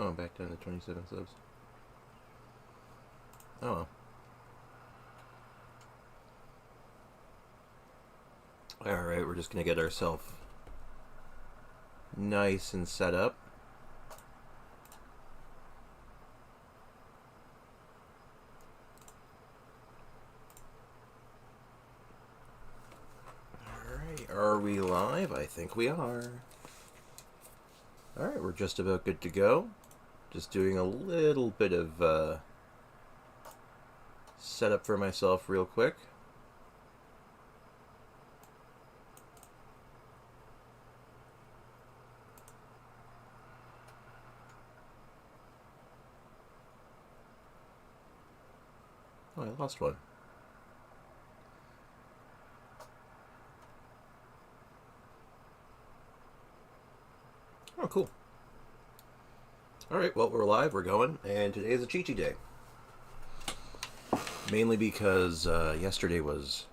Oh, back down to 27 subs. Oh well. Alright, we're just gonna get ourselves nice and set up. Alright, are we live? I think we are. Alright, we're just about good to go. Just doing a little bit of setup for myself real quick. Oh, I lost one. Oh, cool. Alright, well, we're live, we're going, and today is a Qiqi day. Mainly because yesterday was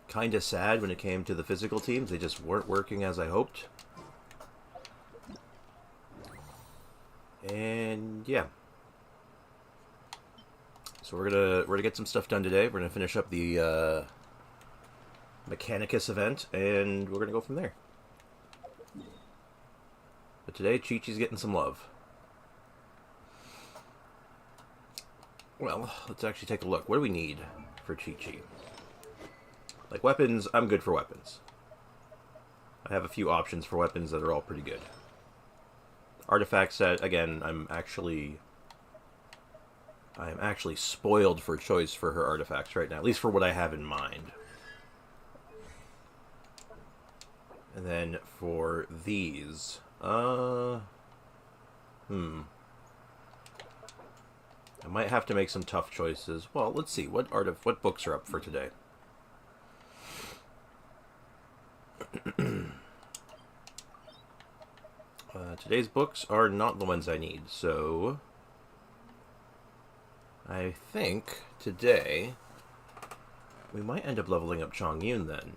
kind of sad when it came to the physical teams. They just weren't working as I hoped. And yeah. So we're gonna get some stuff done today. We're gonna finish up the Mechanicus event, and we're gonna go from there. But today, Qiqi's getting some love. Well, let's actually take a look. What do we need for Qiqi? Like weapons, I'm good for weapons. I have a few options for weapons that are all pretty good. Artifact set, again, I'm actually spoiled for choice for her artifacts right now, at least for what I have in mind. And then for these, I might have to make some tough choices. Well, let's see. What books are up for today? Today's books are not the ones I need, so I think today we might end up leveling up Chongyun then.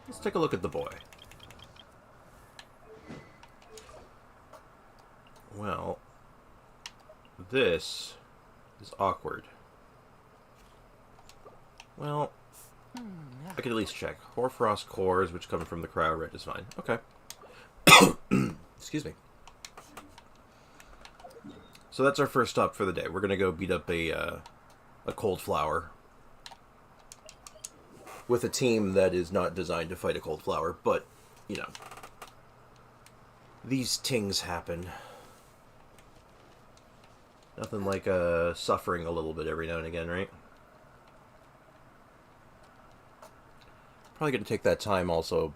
Let's take a look at the boy. Well, this is awkward. Well, I could at least check. Hoarfrost cores, which come from the cryo red, is fine. Okay. Excuse me. So that's our first stop for the day. We're gonna go beat up a cold flower with a team that is not designed to fight a cold flower, but you know, these things happen. Nothing like suffering a little bit every now and again, right? Probably going to take that time also.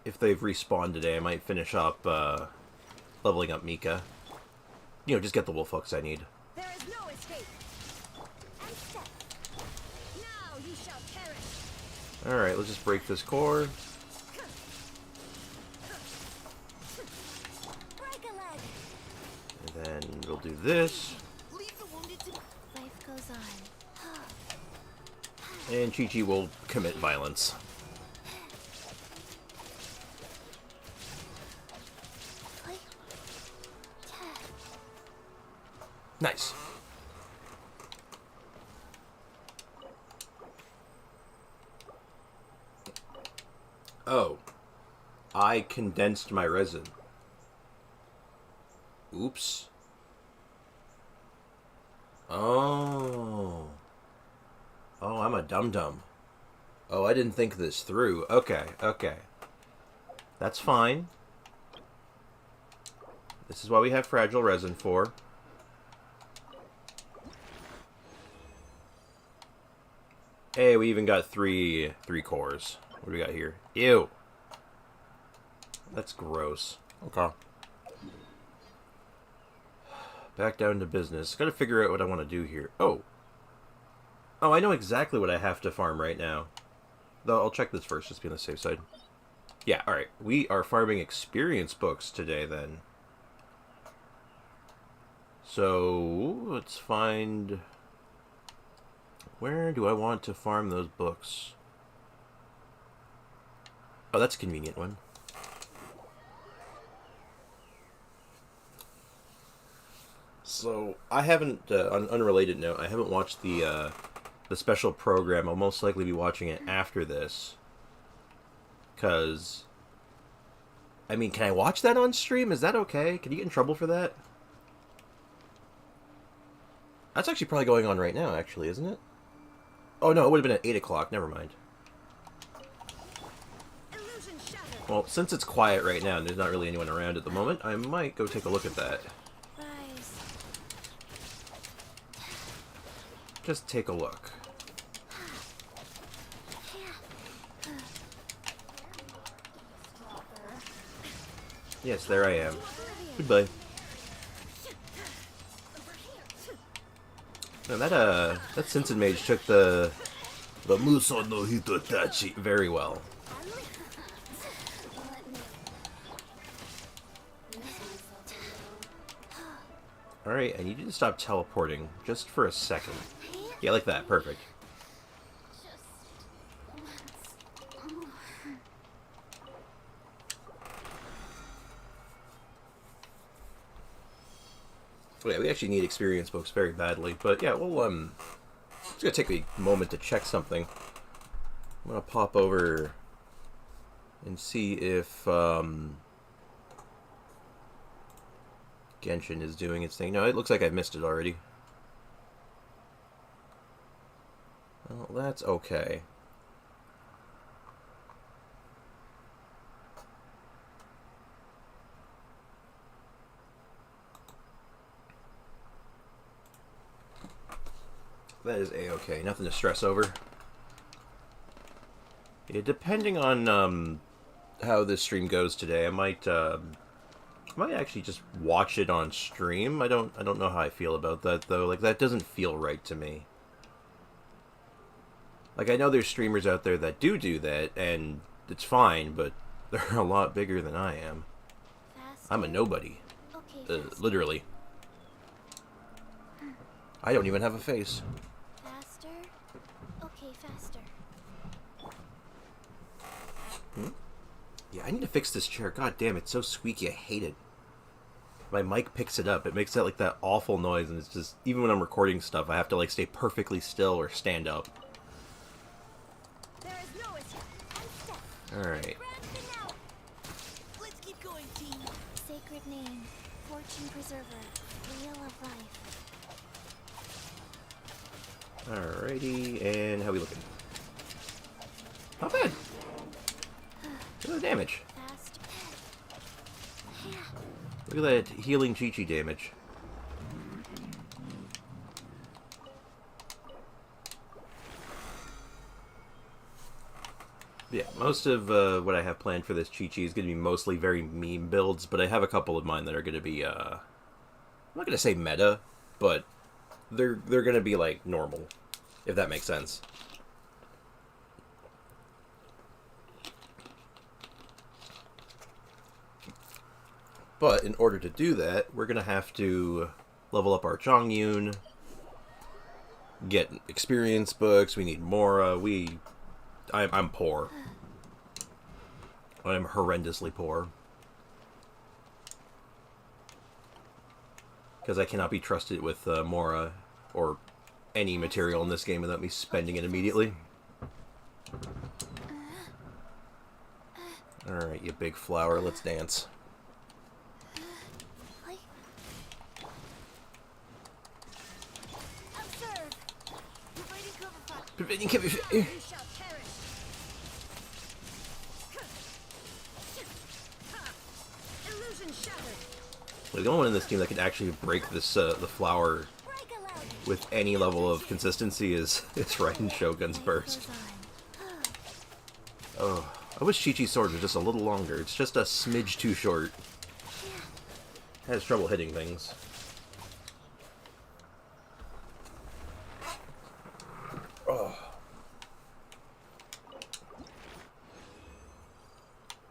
If they've respawned today, I might finish up leveling up Mika. You know, just get the wolf hooks I need. There is no escape. And step. Now you shall perish. Alright, let's just break this core. Break a leg. And then we'll do this. Leave the wounded to life goes on. And Qiqi will commit violence. Nice. Oh. I condensed my resin. Oops. Oh. Oh, I'm a dum-dum. Oh, I didn't think this through. Okay, okay. That's fine. This is why we have fragile resin for. Hey, we even got three cores. What do we got here? Ew. That's gross. Okay. Back down to business. Gotta figure out what I want to do here. Oh. Oh, I know exactly what I have to farm right now. Though, I'll check this first, just to be on the safe side. Yeah, alright. We are farming experience books today, then. So, let's find... Where do I want to farm those books? Oh, that's a convenient one. So I haven't. On unrelated note, I haven't watched the special program. I'll most likely be watching it after this. Cause, I mean, can I watch that on stream? Is that okay? Can you get in trouble for that? That's actually probably going on right now, actually, isn't it? Oh no, it would have been at 8 o'clock. Never mind. Illusion shattered. Well, since it's quiet right now and there's not really anyone around at the moment, I might go take a look at that. Rise. Just take a look. Yes, there I am. Goodbye. Man, that Sensen Mage took the Muso no Hitotachi very well. Alright, I need you to stop teleporting just for a second. Yeah, like that. Perfect. Oh, yeah, we actually need experience books very badly, but yeah, we'll it's gonna take a moment to check something. I'm gonna pop over and see if Genshin is doing its thing. No, it looks like I missed it already. Well, that's okay. That is a-okay. Nothing to stress over. Yeah, depending on how this stream goes today, I might actually just watch it on stream. I don't know how I feel about that though. Like, that doesn't feel right to me. Like, I know there's streamers out there that do that, and it's fine, but they're a lot bigger than I am. Faster. I'm a nobody. Okay, faster. Literally. I don't even have a face. Faster. Okay, faster. Yeah, I need to fix this chair. God damn, it's so squeaky. I hate it. My mic picks it up. It makes that, like, that awful noise, and it's just, even when I'm recording stuff, I have to, like, stay perfectly still or stand up. There is no escape. Unstep. Alright. Grand finale. Let's keep going, team. Sacred name. Fortune preserver. Wheel of life. Alrighty, and how we looking? Not bad. Look at the damage. Fast. Look at that healing Qiqi damage. Yeah, most of what I have planned for this Qiqi is going to be mostly very meme builds, but I have a couple of mine that are going to be, I'm not going to say meta, but they're going to be, like, normal, if that makes sense. But in order to do that, we're going to have to level up our Zhongyun, get experience books, we need Mora, I'm poor. I'm horrendously poor. Because I cannot be trusted with Mora or any material in this game without me spending it immediately. Alright, you big flower, let's dance. Providing cover fire. You You shall perish. Illusion shattered. the only one in this team that can actually break this the flower Break aloud. with any level of consistency is Raiden Shogun's burst. Oh, I wish Qiqi's sword was just a little longer. It's just a smidge too short. Has trouble hitting things. Oh.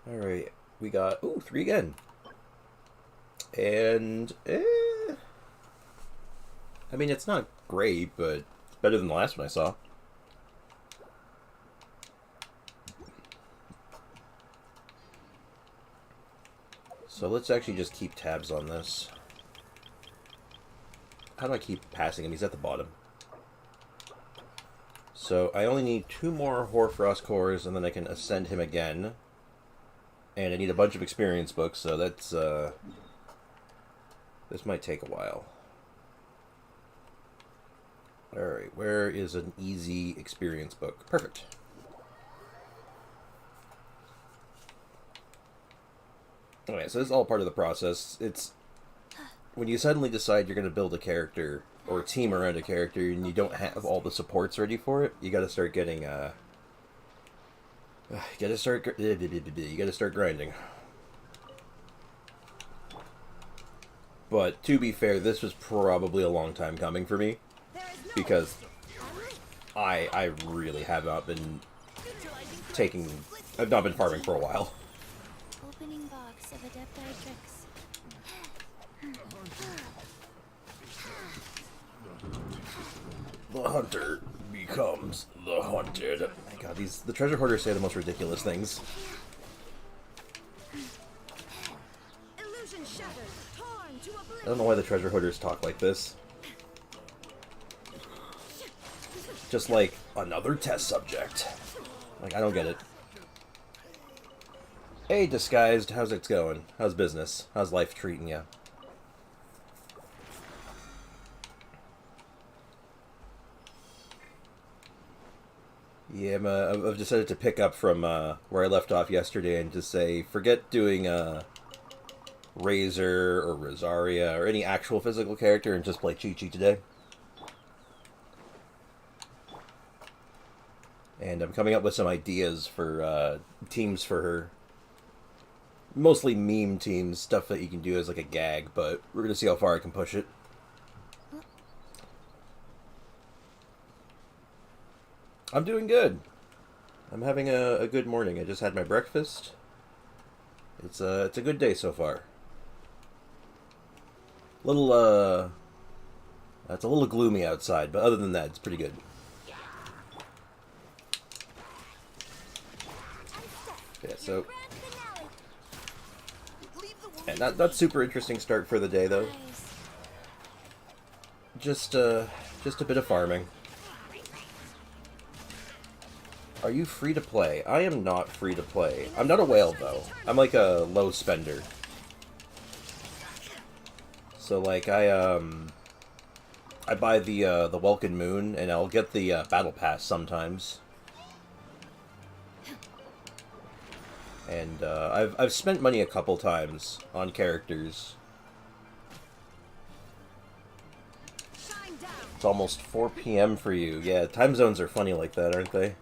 Alright, we got, ooh, 3 again. And, I mean, it's not great, but it's better than the last one I saw. So let's actually just keep tabs on this. How do I keep passing him? He's at the bottom. So I only need 2 more Hoarfrost cores, and then I can ascend him again. And I need a bunch of experience books, so that's, this might take a while. Alright, where is an easy experience book? Perfect. Alright, so this is all part of the process. It's when you suddenly decide you're going to build a character or a team around a character and you don't have all the supports ready for it, you got to start getting you got to start grinding. But to be fair, this was probably a long time coming for me because I really have not been I've not been farming for a while. Opening box of Adepti tricks. The hunter becomes the hunted. My God, the treasure hoarders say the most ridiculous things. Illusion shattered, torn to I don't know why the treasure hoarders talk like this. Just like, another test subject. Like, I don't get it. Hey, Disguised, how's it going? How's business? How's life treating you? Yeah, I've decided to pick up from where I left off yesterday and just say, forget doing Razor or Rosaria or any actual physical character and just play Qiqi today. And I'm coming up with some ideas for teams for her. Mostly meme teams, stuff that you can do as like a gag, but we're going to see how far I can push it. I'm doing good. I'm having a good morning. I just had my breakfast. It's a good day so far. It's a little gloomy outside, but other than that, it's pretty good. Yeah, so yeah, not super interesting start for the day though. Just a bit of farming. Are you free to play? I am not free to play. I'm not a whale though. I'm like a low spender. So like I buy the Welkin Moon and I'll get the battle pass sometimes. And I've spent money a couple times on characters. It's almost 4 p.m. for you. Yeah, time zones are funny like that, aren't they?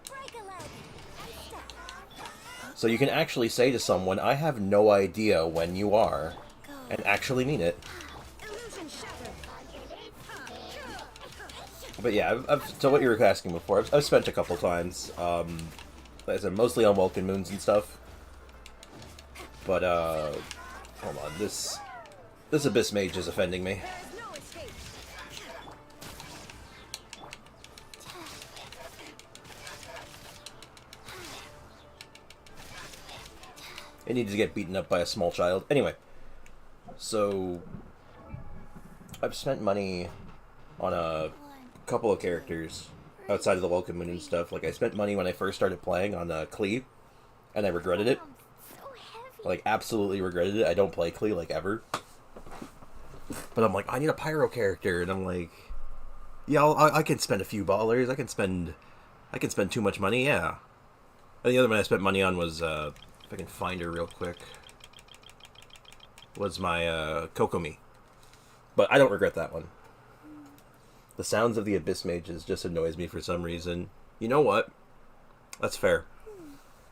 So you can actually say to someone, I have no idea when you are, and actually mean it. But yeah, so what you were asking before, I've spent a couple times. Like I said, mostly on Welkin Moons and stuff. But, hold on, this Abyss Mage is offending me. It needed to get beaten up by a small child. Anyway, so I've spent money on a couple of characters outside of the Welcome Moon and stuff. Like, I spent money when I first started playing on Qiqi, and I regretted it. Like, absolutely regretted it. I don't play Qiqi, like, ever. But I'm like, I need a pyro character, and I'm like, yeah, I can spend a few ballers. I can spend too much money, yeah. And the other one I spent money on was, if I can find her real quick, was my Kokomi. But I don't regret that one. The sounds of the Abyss Mages just annoys me for some reason. You know what? That's fair.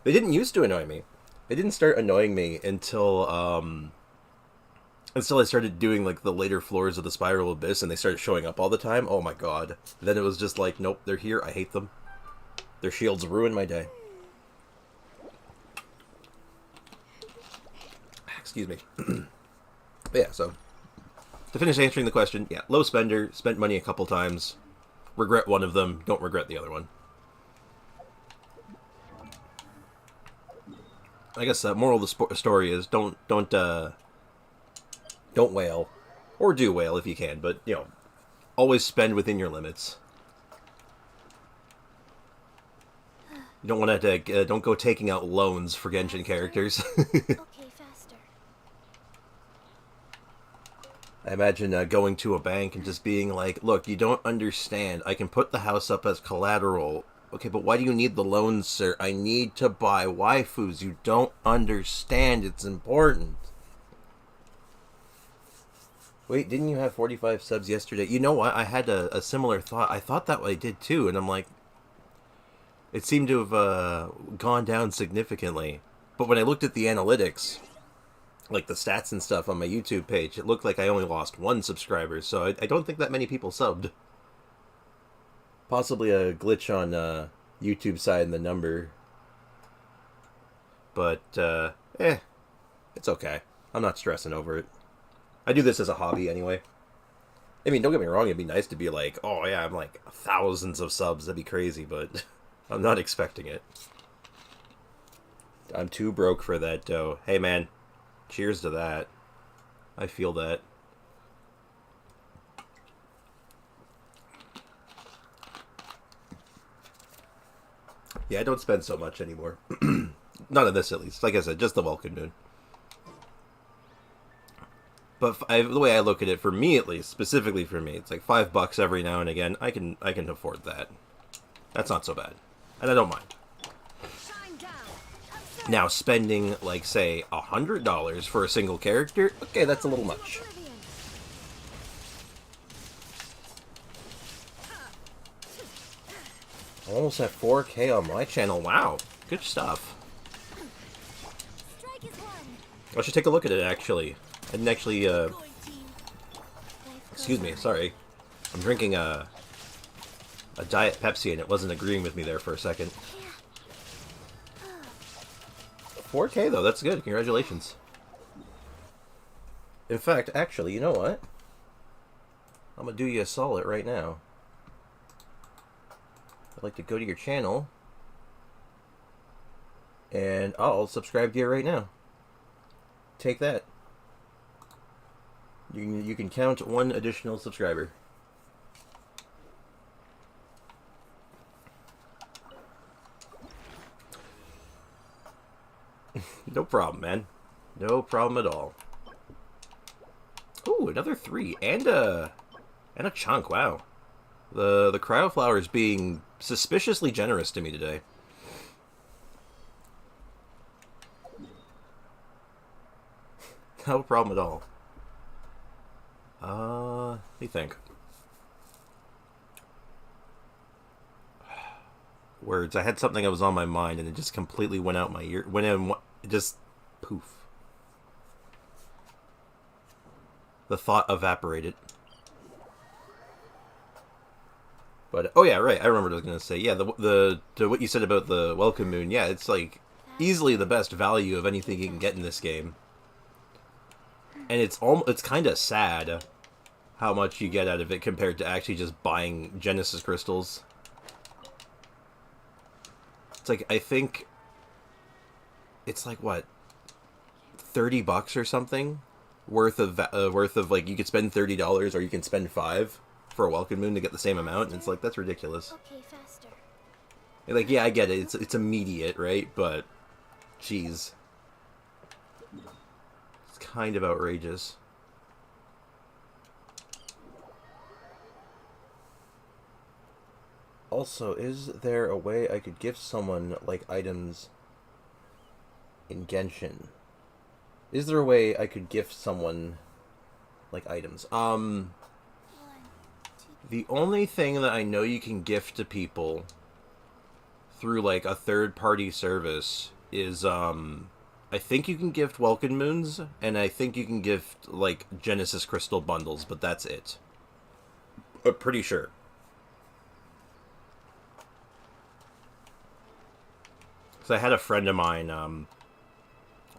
They didn't used to annoy me. They didn't start annoying me until I started doing like the later floors of the Spiral Abyss and they started showing up all the time. Oh my god. Then it was just like, nope, they're here, I hate them. Their shields ruin my day. Excuse me. But yeah, so to finish answering the question, yeah, low spender, spent money a couple times, regret one of them, don't regret the other one. I guess the moral of the story is don't wail, or do wail if you can, but you know, always spend within your limits. You don't want to don't go taking out loans for Genshin characters. Okay, faster. I imagine going to a bank and just being like, "Look, you don't understand. I can put the house up as collateral. Okay, but why do you need the loan, sir? I need to buy waifus. You don't understand. It's important." Wait, didn't you have 45 subs yesterday? You know what? I had a similar thought. I thought that I did too, and I'm like, it seemed to have gone down significantly. But when I looked at the analytics, like the stats and stuff on my YouTube page, it looked like I only lost 1 subscriber, so I don't think that many people subbed. Possibly a glitch on YouTube side in the number. But, it's okay. I'm not stressing over it. I do this as a hobby anyway. I mean, don't get me wrong, it'd be nice to be like, oh yeah, I'm like thousands of subs, that'd be crazy, but I'm not expecting it. I'm too broke for that dough. Hey man, cheers to that. I feel that. Yeah, I don't spend so much anymore. None of this, at least. Like I said, just the Welcome Moon. But the way I look at it, for me at least, specifically for me, it's like $5 every now and again. I can afford that. That's not so bad, and I don't mind. Now spending like say $100 for a single character, okay, that's a little much. Almost at 4K on my channel. Wow, good stuff. I should take a look at it actually. I didn't actually, excuse me, sorry. I'm drinking a Diet Pepsi and it wasn't agreeing with me there for a second. 4K though, that's good. Congratulations. In fact, actually, you know what? I'm gonna do you a solid right now. I'd like to go to your channel and I'll subscribe to you right now. Take that. You can count 1 additional subscriber. No problem, man. No problem at all. Ooh, another 3 and a chunk. Wow, the cryoflower is being suspiciously generous to me today. No problem at all. Let me think. Words. I had something that was on my mind and it just completely went out my ear. Went in. It just poof. The thought evaporated. But oh yeah, right. I remember what I was gonna say. Yeah, the what you said about the Welcome Moon. Yeah, it's like easily the best value of anything you can get in this game. And it's kind of sad how much you get out of it compared to actually just buying Genesis crystals. It's like, I think it's like what, $30 or something worth of like, you could spend $30 or you can spend $5 for a Welcome Moon to get the same amount. And it's like, that's ridiculous. Okay, faster. And like, yeah, I get it. It's immediate, right? But jeez. Kind of outrageous. Also, is there a way I could gift someone like items in Genshin? Is there a way I could gift someone like items? The only thing that I know you can gift to people through like a third-party service is I think you can gift Welcome Moons, and I think you can gift, like, Genesis Crystal bundles, but that's it. I'm pretty sure. So I had a friend of mine,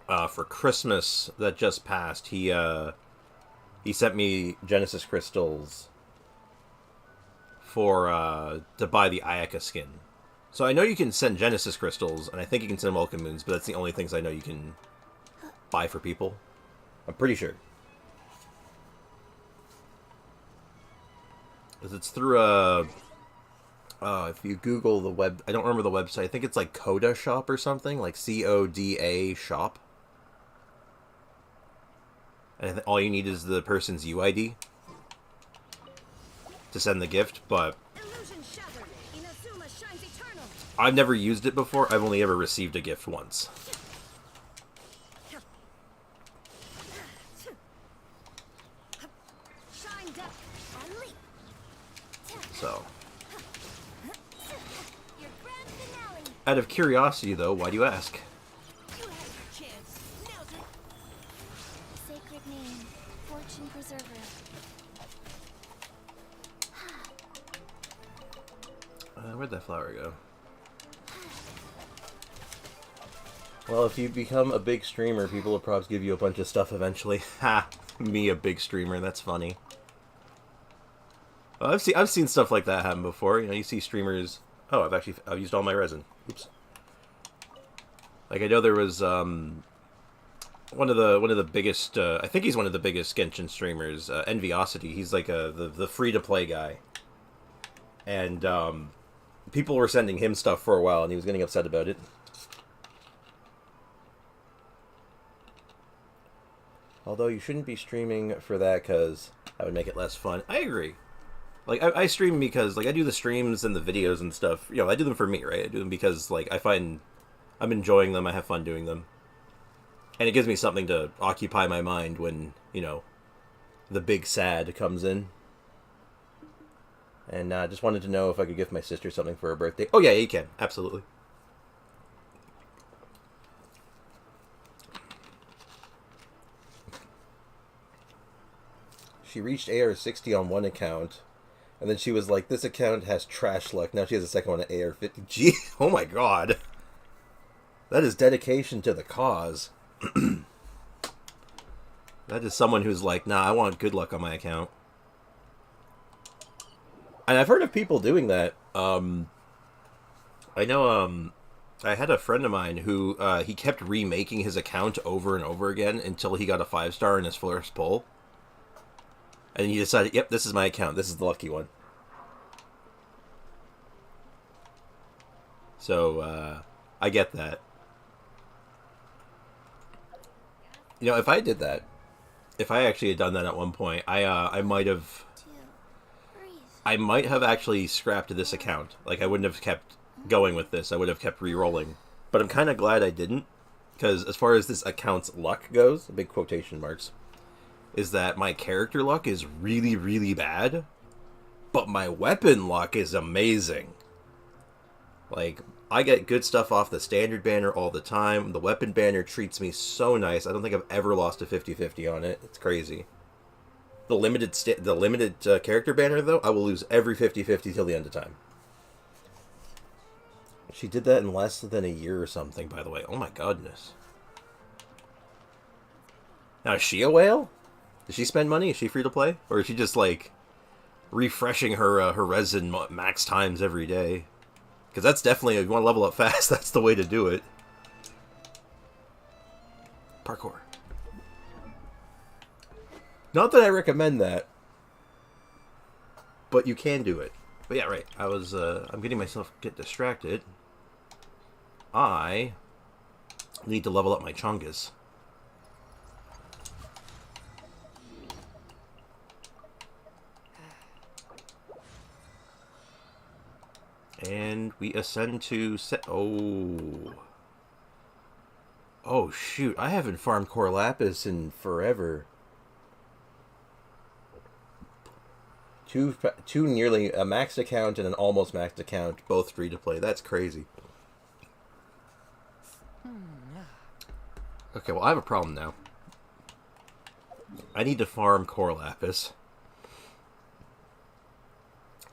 for Christmas that just passed, he sent me Genesis Crystals for, to buy the Ayaka skin. So I know you can send Genesis Crystals, and I think you can send Welcome Moons, but that's the only things I know you can buy for people. I'm pretty sure. Because it's through a... if you Google the web... I don't remember the website. I think it's like Coda Shop or something. Like CODA Shop. And all you need is the person's UID to send the gift, but... Illusion shattered. Inazuma shines eternal. I've never used it before. I've only ever received a gift once. Shine depth and leap. So... Your grand finale. Out of curiosity, though, why do you ask? You had your chance. Now's it. Sacred name, fortune preserver. Where'd that flower go? Well, if you become a big streamer, people will probably give you a bunch of stuff eventually. Ha! Me, a big streamer. That's funny. Well, I've seen stuff like that happen before. You know, you see streamers. Oh, I've used all my resin. Oops. Like I know there was one of the biggest. I think he's one of the biggest Genshin streamers. Enviosity. He's like the free to play guy. And people were sending him stuff for a while, and he was getting upset about it. Although you shouldn't be streaming for that, because that would make it less fun. I agree. Like, I stream because, like, I do the streams and the videos and stuff. You know, I do them for me, right? I do them because, like, I find I'm enjoying them. I have fun doing them. And it gives me something to occupy my mind when, you know, the big sad comes in. And I just wanted to know if I could gift my sister something for her birthday. Oh, yeah, you can. Absolutely. She reached AR 60 on one account, and then she was like, this account has trash luck. Now she has a second one at AR 50. Gee, oh my god. That is dedication to the cause. That is someone who's like, nah, I want good luck on my account. And I've heard of people doing that. I know, I had a friend of mine who, he kept remaking his account over and over again until he got a 5-star in his first pull. And he decided, yep, this is my account. This is the lucky one. So, I get that. You know, if I did that, if I actually had done that at one point, I might have actually scrapped this account. Like, I wouldn't have kept going with this. I would have kept re-rolling. But I'm kind of glad I didn't. Because as far as this account's luck goes, big quotation marks, is that my character luck is really, really bad. But my weapon luck is amazing. Like, I get good stuff off the standard banner all the time. The weapon banner treats me so nice. I don't think I've ever lost a 50-50 on it. It's crazy. The limited character banner, though, I will lose every 50-50 till the end of time. She did that in less than a year or something, by the way. Oh my goodness. Now, is she a whale? Does she spend money? Is she free to play? Or is she just, like, refreshing her resin max times every day? Because that's definitely, if you want to level up fast, that's the way to do it. Parkour. Not that I recommend that, but you can do it. But yeah, right. I'm getting myself get distracted. I need to level up my chungus. And we ascend to set. Oh. Oh, shoot. I haven't farmed Core Lapis in forever. Two nearly a maxed account and an almost maxed account, both free to play. That's crazy. Okay, well, I have a problem now. I need to farm Core Lapis.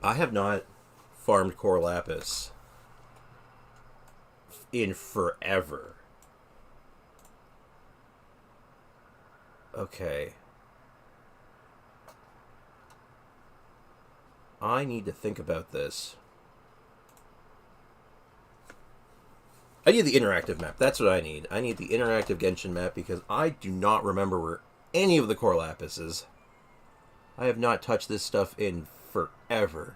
I have not farmed Core Lapis in forever. Okay. I need to think about this. I need the interactive map. That's what I need. I need the interactive Genshin map because I do not remember where any of the Core Lapis is. I have not touched this stuff in forever.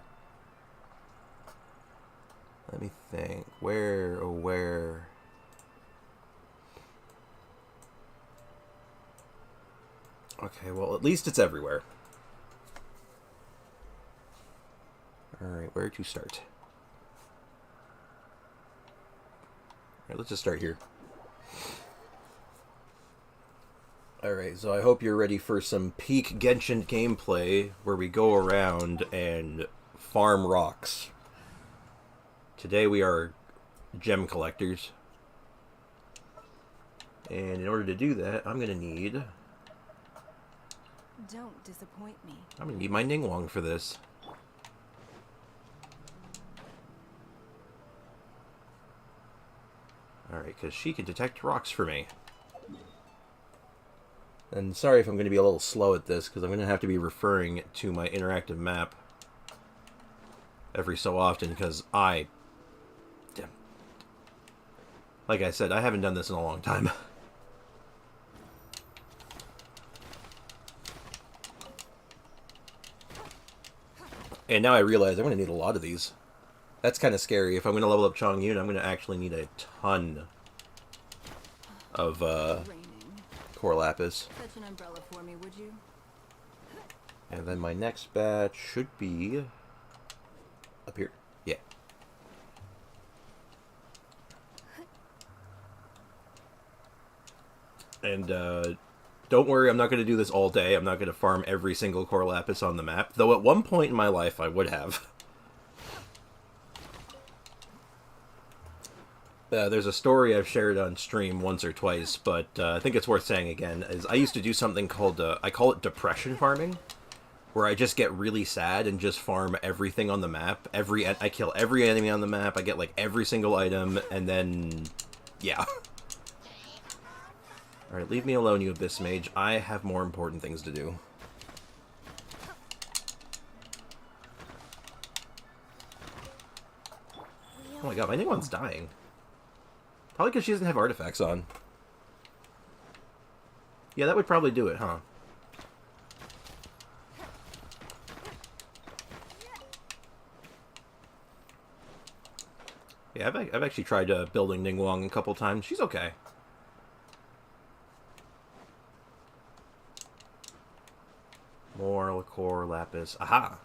Let me think. Where, oh, where? Okay, well, at least it's everywhere. Alright, where to start? Alright, let's just start here. Alright, so I hope you're ready for some peak Genshin gameplay where we go around and farm rocks. Today we are gem collectors. And in order to do that, I'm going to need... Don't disappoint me. I'm going to need my Ningguang for this. Alright, because she can detect rocks for me. And sorry if I'm going to be a little slow at this, because I'm going to have to be referring to my interactive map every so often, because like I said, I haven't done this in a long time. And now I realize I'm going to need a lot of these. That's kind of scary. If I'm going to level up Chongyun, I'm going to actually need a ton of core lapis. Fetch an umbrella for me, would you? And then my next batch should be up here. Yeah. And don't worry, I'm not going to do this all day. I'm not going to farm every single core lapis on the map. Though at one point in my life, I would have. There's a story I've shared on stream once or twice, but I think it's worth saying again. Is I used to do something called, I call it depression farming, where I just get really sad and just farm everything on the map. I kill every enemy on the map, I get like every single item, and then, yeah. Alright, leave me alone, you Abyss Mage. I have more important things to do. Oh my god, my Ningguang's dying. Probably because she doesn't have artifacts on. Yeah, that would probably do it, huh? Yeah, I've actually tried building Ningguang a couple times. She's okay. More core lapis. Aha!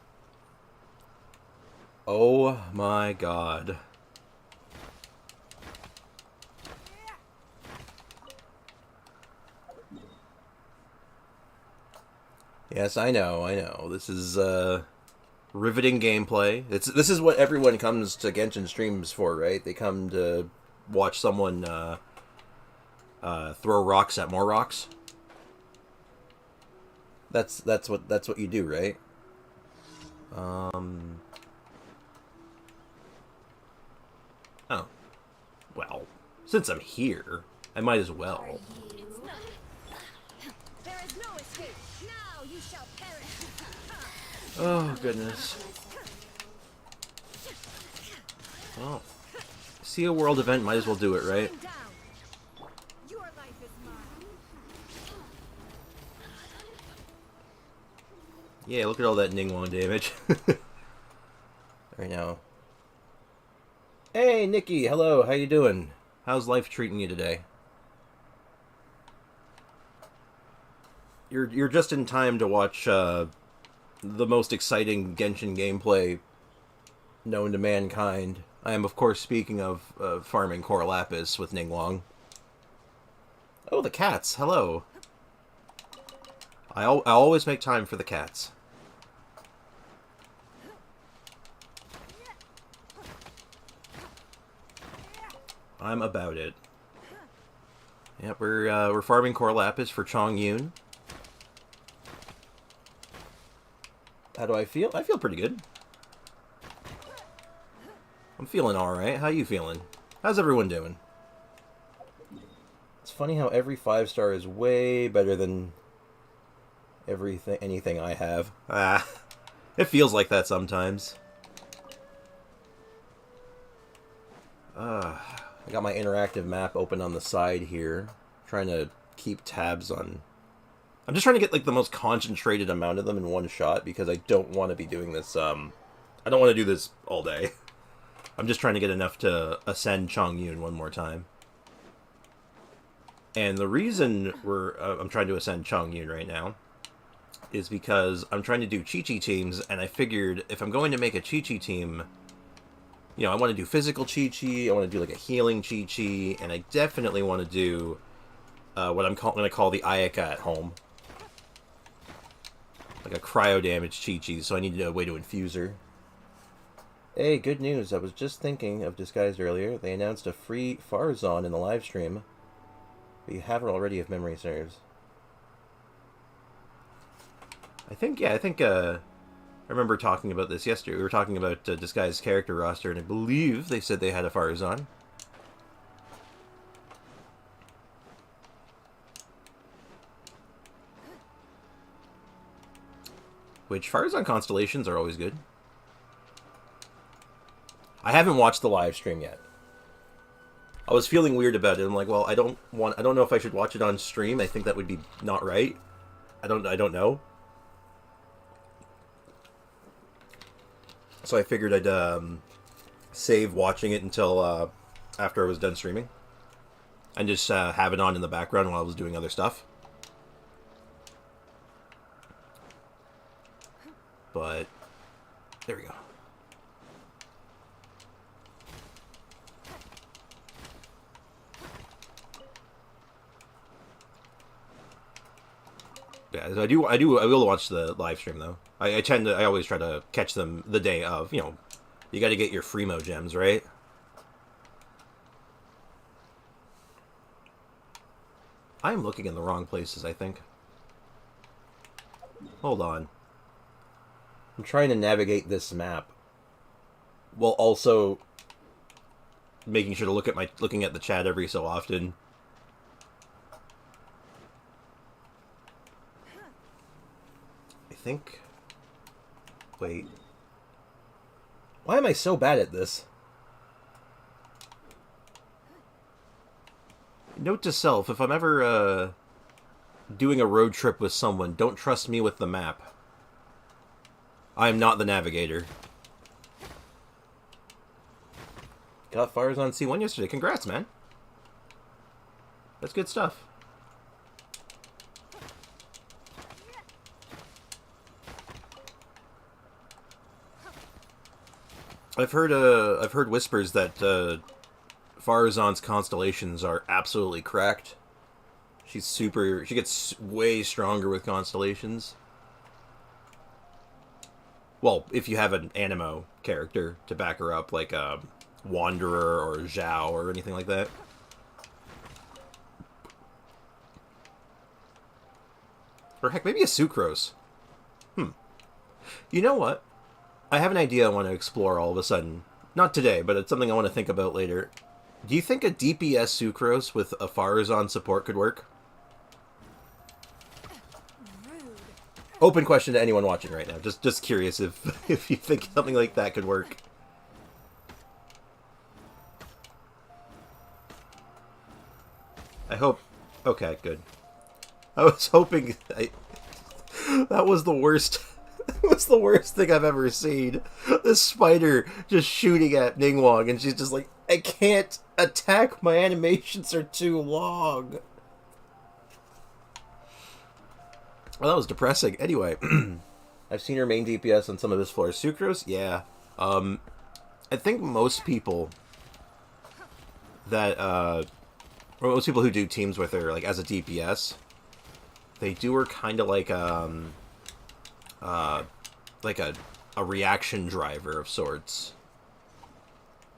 Oh my god. Yes, I know. This is riveting gameplay. This is what everyone comes to Genshin streams for, right? They come to watch someone throw rocks at more rocks. That's what you do, right? Oh. Well, since I'm here, I might as well. There is no escape. Now you shall perish. Oh, goodness. Well, see a world event, might as well do it, right? Your life is mine. Yeah, look at all that Ningguang damage. Right now. Hey, Nikki, hello, how you doing? How's life treating you today? You're just in time to watch the most exciting Genshin gameplay known to mankind. I am, of course, speaking of farming core lapis with Ningguang. Oh, the cats, hello. I always make time for the cats. I'm about it. Yep, we're farming core lapis for Chongyun. How do I feel? I feel pretty good. I'm feeling alright. How you feeling? How's everyone doing? It's funny how every 5-star is way better than anything I have. Ah, it feels like that sometimes. I got my interactive map open on the side here, trying to keep tabs on I'm just trying to get like the most concentrated amount of them in one shot because I don't want to be doing this. I don't want to do this all day. I'm just trying to get enough to ascend Chongyun one more time. And the reason I'm trying to ascend Chongyun right now is because I'm trying to do Qiqi teams, and I figured if I'm going to make a Qiqi team, you know, I want to do physical Qiqi, I want to do like a healing Qiqi, and I definitely want to do what I'm going to call the Ayaka at home. Like a cryo damage Qiqi, so I need a way to infuse her. Hey, good news. I was just thinking of Disguised earlier. They announced a free Farzan in the live stream. But you have it already if memory serves. I think I remember talking about this yesterday. We were talking about Disguised character roster, and I believe they said they had a Farzan. Which, Farzan constellations are always good. I haven't watched the live stream yet. I was feeling weird about it. I'm like, well, I don't know if I should watch it on stream. I think that would be not right. I don't know. So I figured I'd save watching it until after I was done streaming. And just have it on in the background while I was doing other stuff. But there we go. Yeah, I will watch the live stream though. I always try to catch them the day of. You know, you got to get your Freemo gems, right? I am looking in the wrong places, I think. Hold on. I'm trying to navigate this map while also making sure to looking at the chat every so often. I think. Wait. Why am I so bad at this? Note to self, if I'm ever doing a road trip with someone, don't trust me with the map. I am not the navigator. Got fires on C1 yesterday. Congrats, man. That's good stuff. I've heard whispers that Farazan's constellations are absolutely cracked. She gets way stronger with constellations. Well, if you have an Animo character to back her up, like a Wanderer or Zhao or anything like that. Or heck, maybe a Sucrose. You know what? I have an idea I want to explore all of a sudden. Not today, but it's something I want to think about later. Do you think a DPS Sucrose with a Farazan support could work? Open question to anyone watching right now. Just curious if you think something like that could work. I hope... Okay, good. I was hoping... That was the worst... That was the worst thing I've ever seen. This spider just shooting at Ningguang, and she's just like, I can't attack, my animations are too long. Well, that was depressing. Anyway, I've seen her main DPS on some of this floor. Sucrose? Yeah. I think most people that, or most people who do teams with her, like, as a DPS, they do her kind of like a reaction driver of sorts.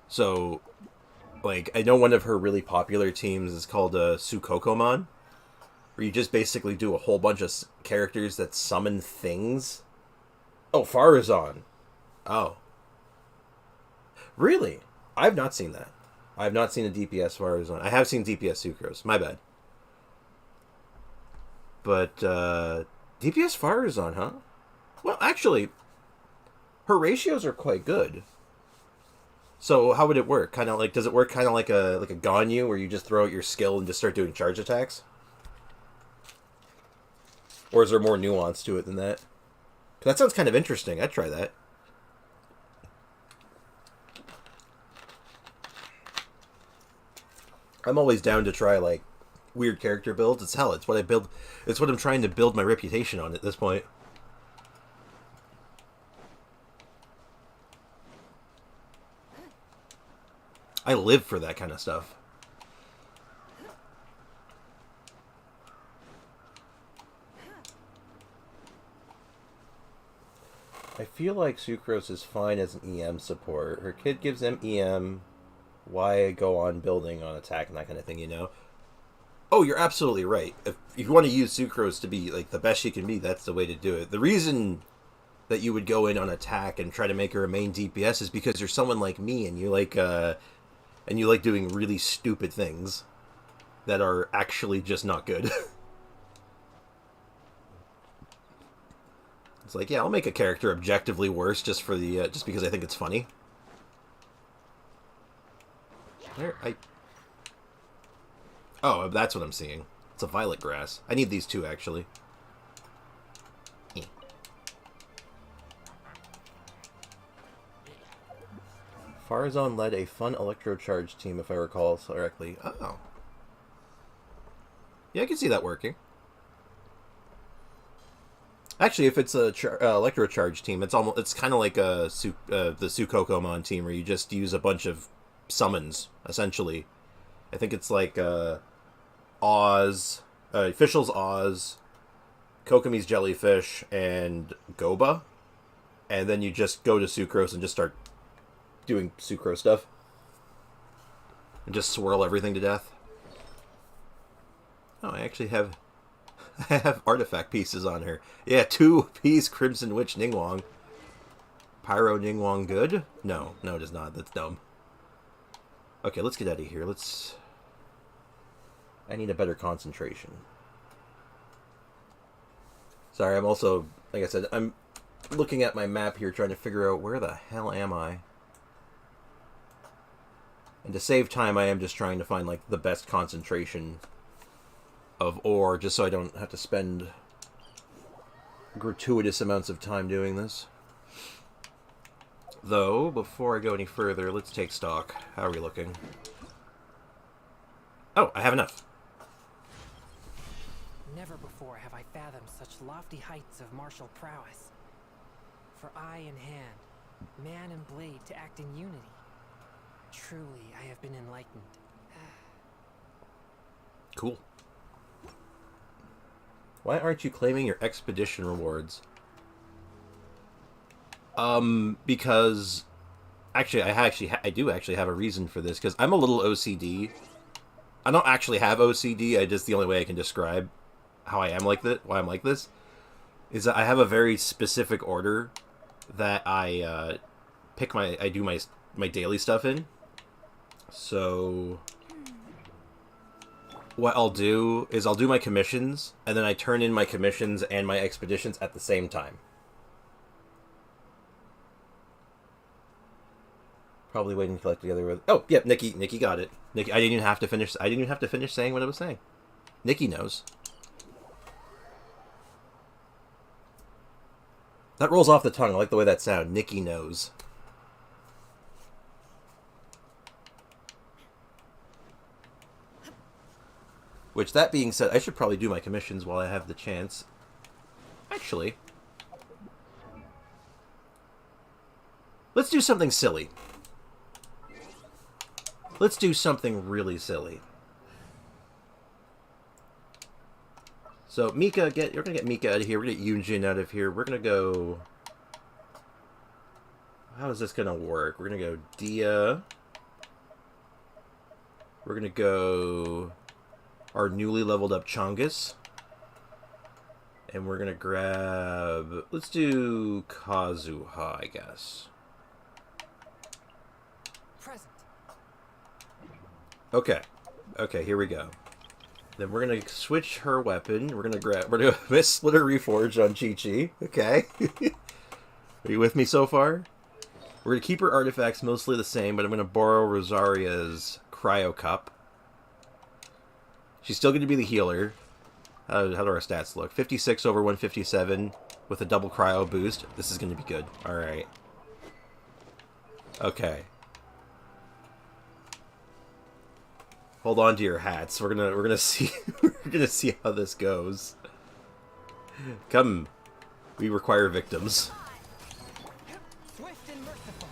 So, like, I know one of her really popular teams is called Sukokomon, where you just basically do a whole bunch of characters that summon things. Oh, Farazan. Oh. Really? I've not seen that. I've not seen a DPS Farazan. I have seen DPS Sucrose. My bad. But, DPS Farazan, huh? Well, actually, her ratios are quite good. So how would it work? Kind of like, does it work kind of like a Ganyu, where you just throw out your skill and just start doing charge attacks? Or is there more nuance to it than that? That sounds kind of interesting. I'd try that. I'm always down to try, like, weird character builds. It's hell. It's what I build. It's what I'm trying to build my reputation on at this point. I live for that kind of stuff. I feel like Sucrose is fine as an EM support. Her kid gives them EM. Why go on building on attack and that kind of thing, you know? Oh, you're absolutely right. If you want to use Sucrose to be like the best she can be, that's the way to do it. The reason that you would go in on attack and try to make her a main DPS is because you're someone like me and you like doing really stupid things that are actually just not good. It's like, yeah, I'll make a character objectively worse just for the just because I think it's funny. Oh, that's what I'm seeing. It's a violet grass. I need these two, actually. Farazan led a fun electrocharge team, if I recall correctly. Oh. Yeah, I can see that working. Actually, if it's a electrocharge team, it's kind of like the Sukokomon team, where you just use a bunch of summons, essentially. I think it's like Oz, Official's Oz, Kokomi's Jellyfish, and Goba. And then you just go to Sucrose and just start doing Sucrose stuff. And just swirl everything to death. Oh, I actually have... I have artifact pieces on her. Yeah, 2-piece Crimson Witch Ningguang. Pyro Ningguang good? No, it is not. That's dumb. Okay, let's get out of here. I need a better concentration. Sorry, I'm also, like I said, I'm looking at my map here trying to figure out where the hell am I. And to save time, I am just trying to find, like, the best concentration of ore, just so I don't have to spend gratuitous amounts of time doing this. Though, before I go any further, let's take stock. How are we looking? Oh, I have enough. Never before have I fathomed such lofty heights of martial prowess. For eye and hand, man and blade to act in unity. Truly, I have been enlightened. Cool. Why aren't you claiming your expedition rewards? Because... Actually, I do actually have a reason for this, because I'm a little OCD. I don't actually have OCD, just the only way I can describe how I am like that, why I'm like this, is that I have a very specific order that I do my daily stuff in. So what I'll do is I'll do my commissions, and then I turn in my commissions and my expeditions at the same time. Probably waiting to collect together with... Oh, yep, Nikki got it. Nikki, I didn't even have to finish saying what I was saying. Nikki knows. That rolls off the tongue. I like the way that sounds. Nikki knows. Which, that being said, I should probably do my commissions while I have the chance. Actually, let's do something silly. Let's do something really silly. So, Mika, you're gonna get Mika out of here. We're gonna get Yunjin out of here. We're gonna go... How is this gonna work? We're gonna go Dia. We're gonna go our newly leveled up Chongus. And we're gonna grab... Let's do Kazuha, I guess. Present. Okay. Okay, here we go. Then we're gonna switch her weapon. We're gonna Miss Splitter Reforge on Qiqi. Okay. Are you with me so far? We're gonna keep her artifacts mostly the same, but I'm gonna borrow Rosaria's Cryo Cup. She's still gonna be the healer. How do our stats look? 56 over 157 with a double cryo boost. This is going to be good. Alright. Okay. Hold on to your hats. We're gonna see we're gonna see how this goes. Come. We require victims. Swift and merciful.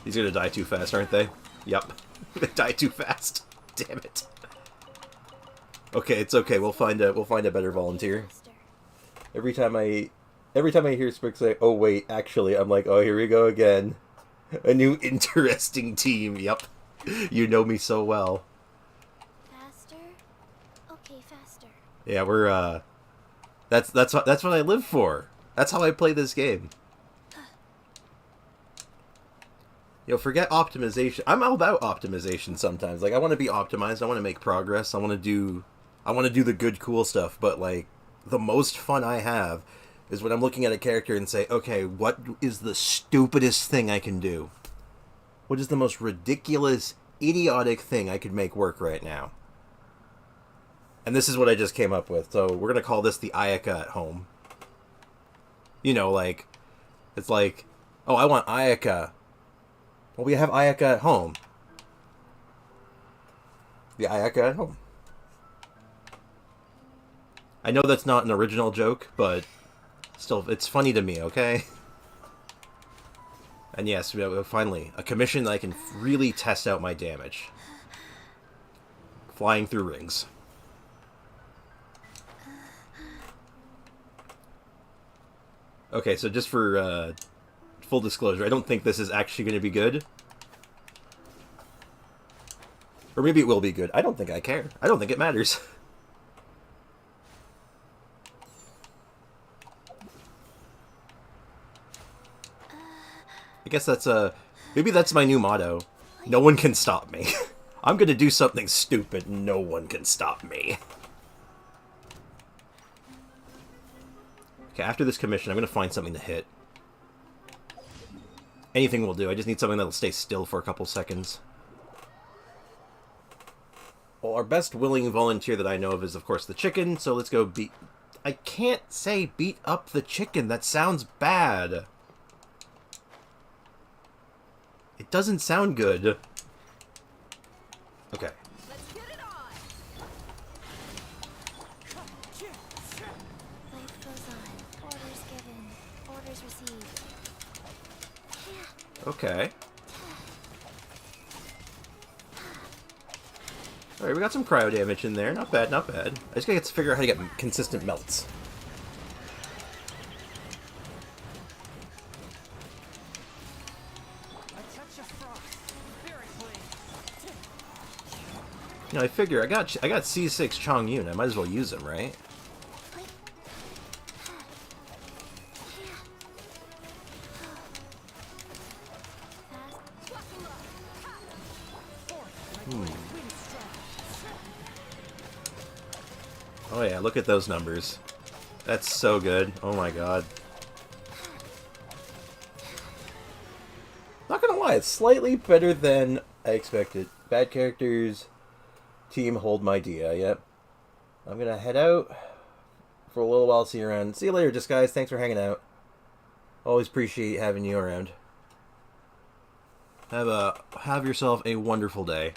These are gonna die too fast, aren't they? Yep. They die too fast. Damn it. Okay, it's okay. We'll find a better volunteer. Faster. Every time I hear Spick say, "Oh wait, actually," I'm like, "Oh, here we go again. A new interesting team." Yep. You know me so well. Faster? Okay, faster. Yeah, we're that's what I live for. That's how I play this game. Forget optimization. I'm all about optimization sometimes. Like, I want to be optimized. I want to make progress. I want to do the good, cool stuff. But, like, the most fun I have is when I'm looking at a character and say, okay, what is the stupidest thing I can do? What is the most ridiculous, idiotic thing I could make work right now? And this is what I just came up with. So we're going to call this the Ayaka at home. Like, it's like, oh, I want Ayaka. Well, we have Ayaka at home. The Ayaka at home. I know that's not an original joke, but still, it's funny to me, okay? And yes, we have finally a commission that I can really test out my damage. Flying through rings. Okay, so just for full disclosure, I don't think this is actually going to be good. Or maybe it will be good. I don't think I care. I don't think it matters. I guess that's maybe that's my new motto. No one can stop me. I'm gonna do something stupid. No one can stop me. Okay, after this commission, I'm gonna find something to hit. Anything will do. I just need something that'll stay still for a couple seconds. Well, our best willing volunteer that I know of is, of course, the chicken. So let's go beat... I can't say beat up the chicken. That sounds bad. It doesn't sound good. Okay. Let's get it on. Life goes on. Orders given. Orders received. Okay. Alright, we got some cryo damage in there. Not bad, not bad. I just gotta figure out how to get consistent melts. I figure I got C6 Chongyun. I might as well use him, right? Oh yeah, look at those numbers. That's so good. Oh my god. Not gonna lie, it's slightly better than I expected. Bad characters. Team hold my dia. Yep. I'm gonna head out for a little while. See you around. See you later, Disguise. Thanks for hanging out. Always appreciate having you around. Have yourself a wonderful day.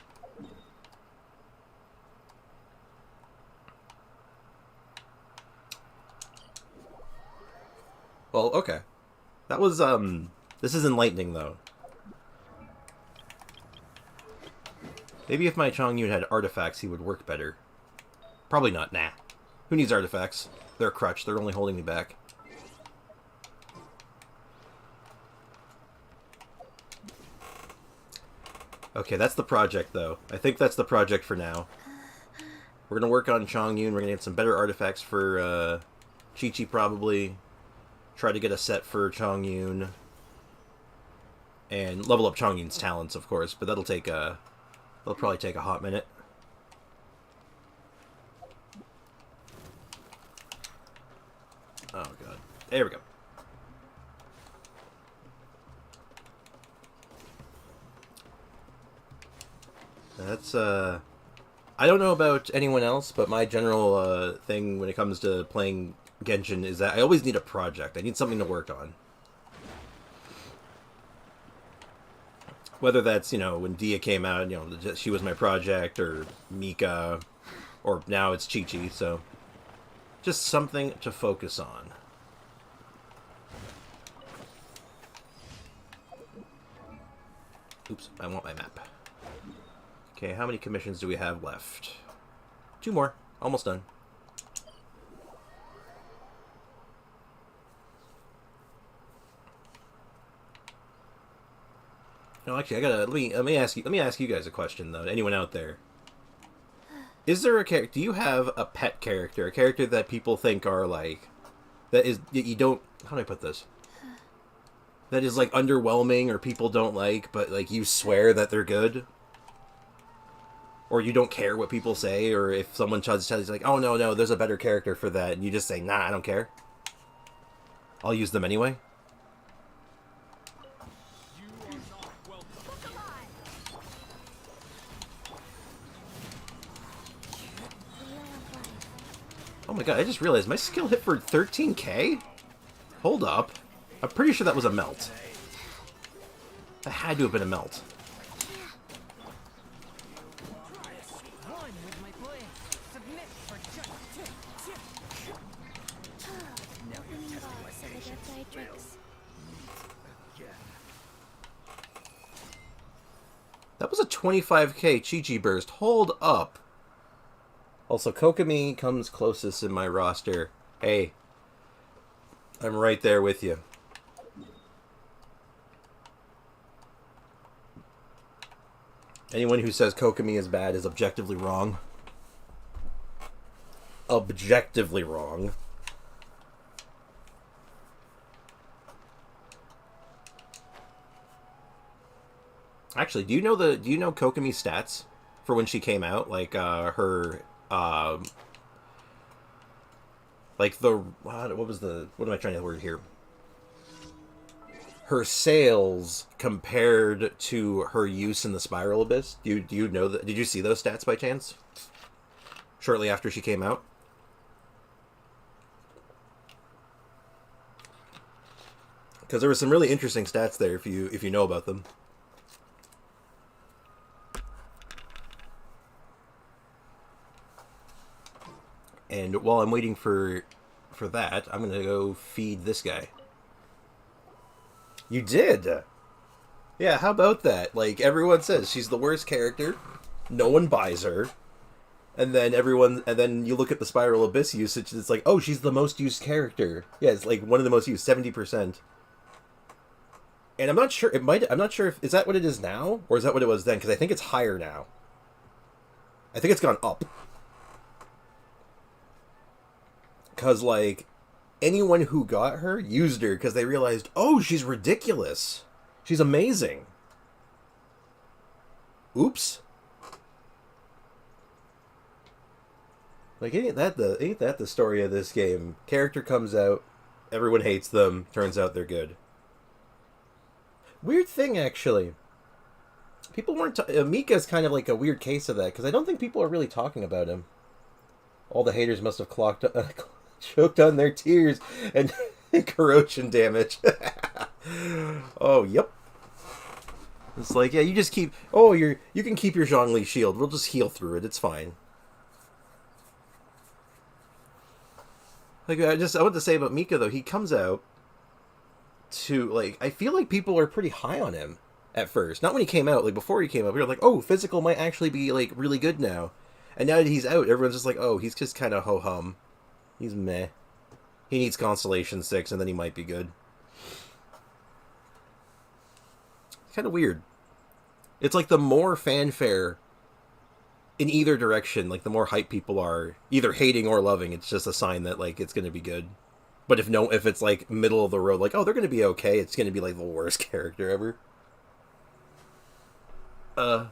Well, okay. That was this is enlightening though. Maybe if my Chongyun had artifacts, he would work better. Probably not. Nah. Who needs artifacts? They're a crutch. They're only holding me back. Okay, that's the project, though. I think that's the project for now. We're going to work on Chongyun. We're going to get some better artifacts for Qiqi, probably. Try to get a set for Chongyun. And level up Chongyun's talents, of course. But that'll take a... It'll probably take a hot minute. Oh god. There we go. That's I don't know about anyone else, but my general thing when it comes to playing Genshin is that I always need a project. I need something to work on. Whether that's, you know, when Dia came out, you know, she was my project, or Mika, or now it's Qiqi, so just something to focus on. Oops, I want my map. Okay, how many commissions do we have left? 2 more. Almost done. No, actually, I gotta let me ask you guys a question though. Anyone out there? Is there a character? Do you have a pet character? A character that people think are like that you don't? How do I put this? That is like underwhelming, or people don't like, but like you swear that they're good, or you don't care what people say, or if someone tries to tell you like, oh no, there's a better character for that, and you just say, nah, I don't care. I'll use them anyway. Oh my god, I just realized my skill hit for 13k? Hold up. I'm pretty sure that was a melt. That had to have been a melt. That was a 25k Qiqi burst. Hold up. Also, Kokomi comes closest in my roster. Hey, I'm right there with you. Anyone who says Kokomi is bad is objectively wrong. Objectively wrong. Actually, do you know Kokomi's stats for when she came out? Like her like the what am I trying to word here? Her sales compared to her use in the Spiral Abyss. Do you know that? Did you see those stats by chance? Shortly after she came out. Because there were some really interesting stats there if you know about them. And while I'm waiting for that, I'm gonna go feed this guy. You did? Yeah, how about that? Like, everyone says she's the worst character. No one buys her. And then you look at the Spiral Abyss usage, it's like, oh, she's the most used character. Yeah, it's like one of the most used, 70%. And I'm not sure if, is that what it is now? Or is that what it was then? Because I think it's higher now. I think it's gone up. Because, like, anyone who got her used her because they realized, oh, she's ridiculous. She's amazing. Oops. Like, ain't that the story of this game? Character comes out, everyone hates them, turns out they're good. Weird thing, actually. People weren't... Mika's kind of like a weird case of that, because I don't think people are really talking about him. All the haters must have choked on their tears and corrosion damage. Oh, yep. It's like, yeah, you just keep... Oh, you can keep your Zhongli shield. We'll just heal through it. It's fine. Like, I want to say about Mika, though, he comes out to, like... I feel like people are pretty high on him at first. Not when he came out. Like, before he came out, we were like, oh, physical might actually be, like, really good now. And now that he's out, everyone's just like, oh, he's just kind of ho-hum. He's meh. He needs Constellation 6, and then he might be good. It's kind of weird. It's like the more fanfare in either direction, like the more hype people are, either hating or loving, it's just a sign that, like, it's going to be good. But if it's, like, middle of the road, like, oh, they're going to be okay, it's going to be, like, the worst character ever. Hi,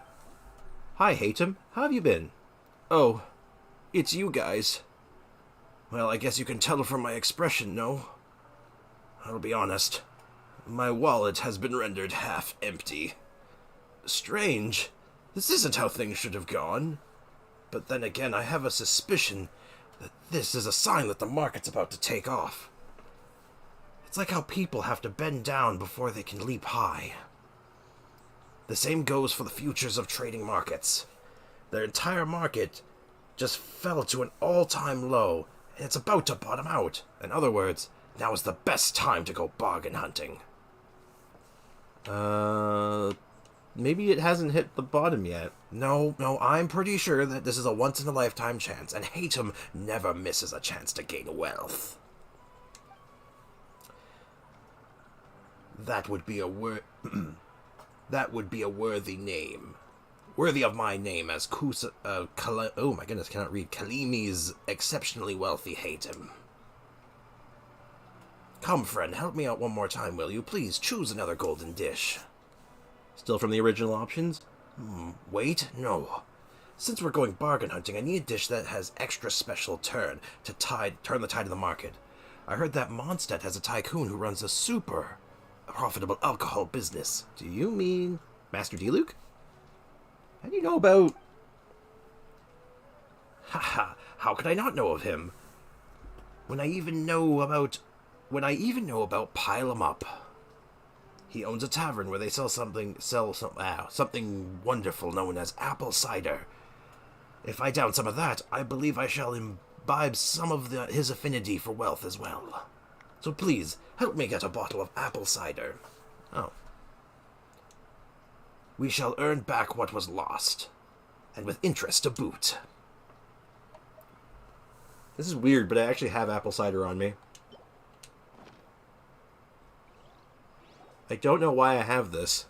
Hatem. How have you been? Oh, it's you guys. Well, I guess you can tell from my expression, no? I'll be honest. My wallet has been rendered half empty. Strange. This isn't how things should have gone. but then again, I have a suspicion that this is a sign that the market's about to take off. It's like how people have to bend down before they can leap high. The same goes for the futures of trading markets. Their entire market just fell to an all-time low, and it's about to bottom out. In other words, now is the best time to go bargain hunting. Maybe it hasn't hit the bottom yet. No, I'm pretty sure that this is a once-in-a-lifetime chance, and Hatem never misses a chance to gain wealth. That would be a that would be a worthy name. Worthy of my name as oh my goodness, cannot read. Kalimi's exceptionally wealthy Hatem. Come, friend, help me out one more time, will you? Please, choose another golden dish. Still from the original options? Wait, no. Since we're going bargain hunting, I need a dish that has extra special turn the tide of the market. I heard that Mondstadt has a tycoon who runs a super profitable alcohol business. Do you mean Master D. Luke? How do you know about... Haha, how could I not know of him? When I even know about Pile 'em Up. He owns a tavern where they sell something wonderful known as apple cider. If I down some of that, I believe I shall imbibe some of his affinity for wealth as well. So please, help me get a bottle of apple cider. Oh. We shall earn back what was lost, and with interest to boot. This is weird, but I actually have apple cider on me. I don't know why I have this.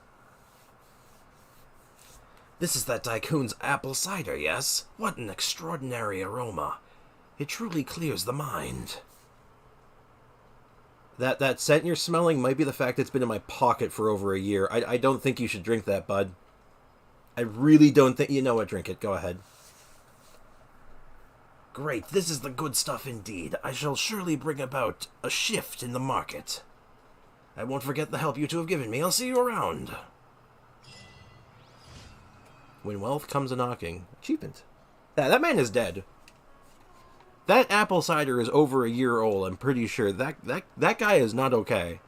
This is that tycoon's apple cider, yes? What an extraordinary aroma. It truly clears the mind. That scent you're smelling might be the fact it's been in my pocket for over a year. I don't think you should drink that, bud. I really don't think... You know what, drink it. Go ahead. Great, this is the good stuff indeed. I shall surely bring about a shift in the market. I won't forget the help you two have given me. I'll see you around. When wealth comes a-knocking. Achievement. That man is dead. That apple cider is over a year old, I'm pretty sure. That guy is not okay.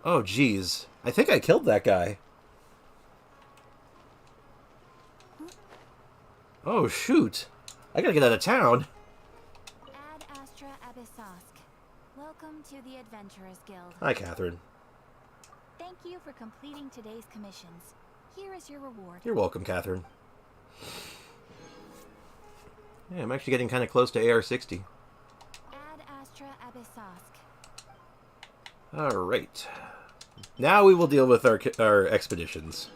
Oh, jeez. I think I killed that guy. Oh, shoot. I gotta get out of town. Ad Astra Abyssosque. Welcome to the Adventurers Guild. Hi, Catherine. Thank you for completing today's commissions. Here is your reward. You're welcome, Catherine. Yeah, I'm actually getting kind of close to AR-60. Ad Astra Abyssosque. Alright. Now we will deal with our expeditions.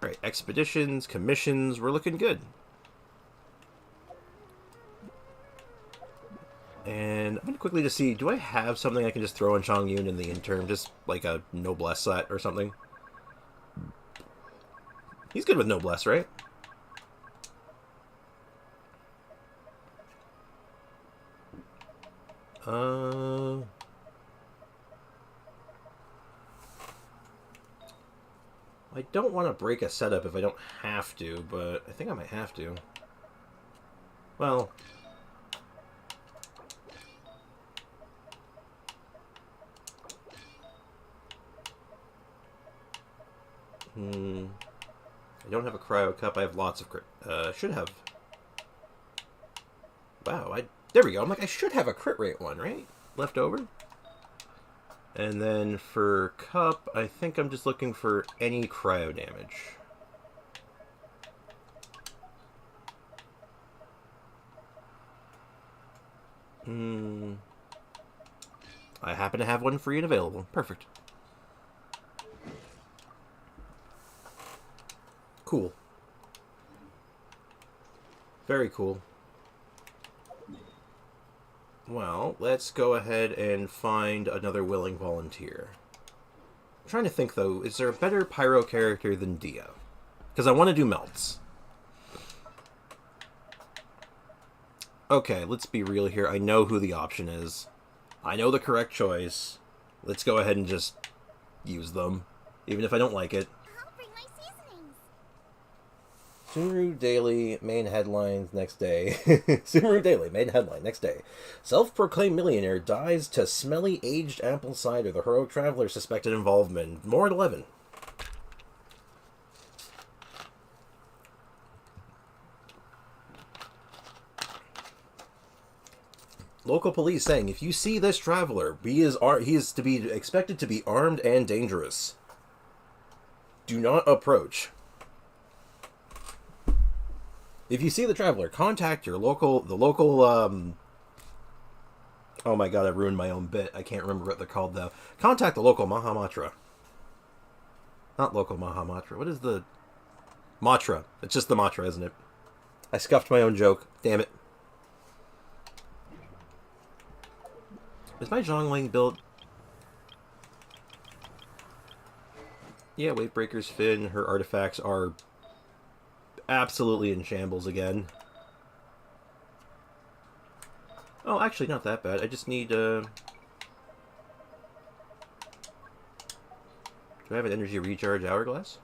Alright, expeditions, commissions, we're looking good. And I'm going to quickly just see, do I have something I can just throw on Chong Yun in the interim? Just like a Noblesse set or something? He's good with Noblesse, right? I don't want to break a setup if I don't have to, but I think I might have to. Well... I don't have a cryo cup. I have lots of should have. Wow, there we go. I'm like, I should have a crit rate one, right? Left over. And then for cup, I think I'm just looking for any cryo damage. I happen to have one free and available. Perfect. Cool. Very cool. Well, let's go ahead and find another willing volunteer. I'm trying to think, though, is there a better pyro character than Dia? Because I want to do melts. Okay, let's be real here. I know who the option is. I know the correct choice. Let's go ahead and just use them, even if I don't like it. I'll bring my seasonings. Sumeru Daily, main headlines next day. Sumeru Daily, main headline next day. Self-proclaimed millionaire dies to smelly aged apple cider. The heroic traveler suspected involvement. More at 11. Local police saying, if you see this traveler, he is to be expected to be armed and dangerous. Do not approach. If you see the traveler, contact the local, oh my god, I ruined my own bit. I can't remember what they're called, though. Contact the local Mahamatra. Not local Mahamatra. What is the... Matra. It's just the Matra, isn't it? I scuffed my own joke. Damn it. Is my Zhongling build... Yeah, Wavebreaker's Fin, her artifacts are absolutely in shambles again. Oh, actually, not that bad. I just need, Do I have an energy recharge hourglass?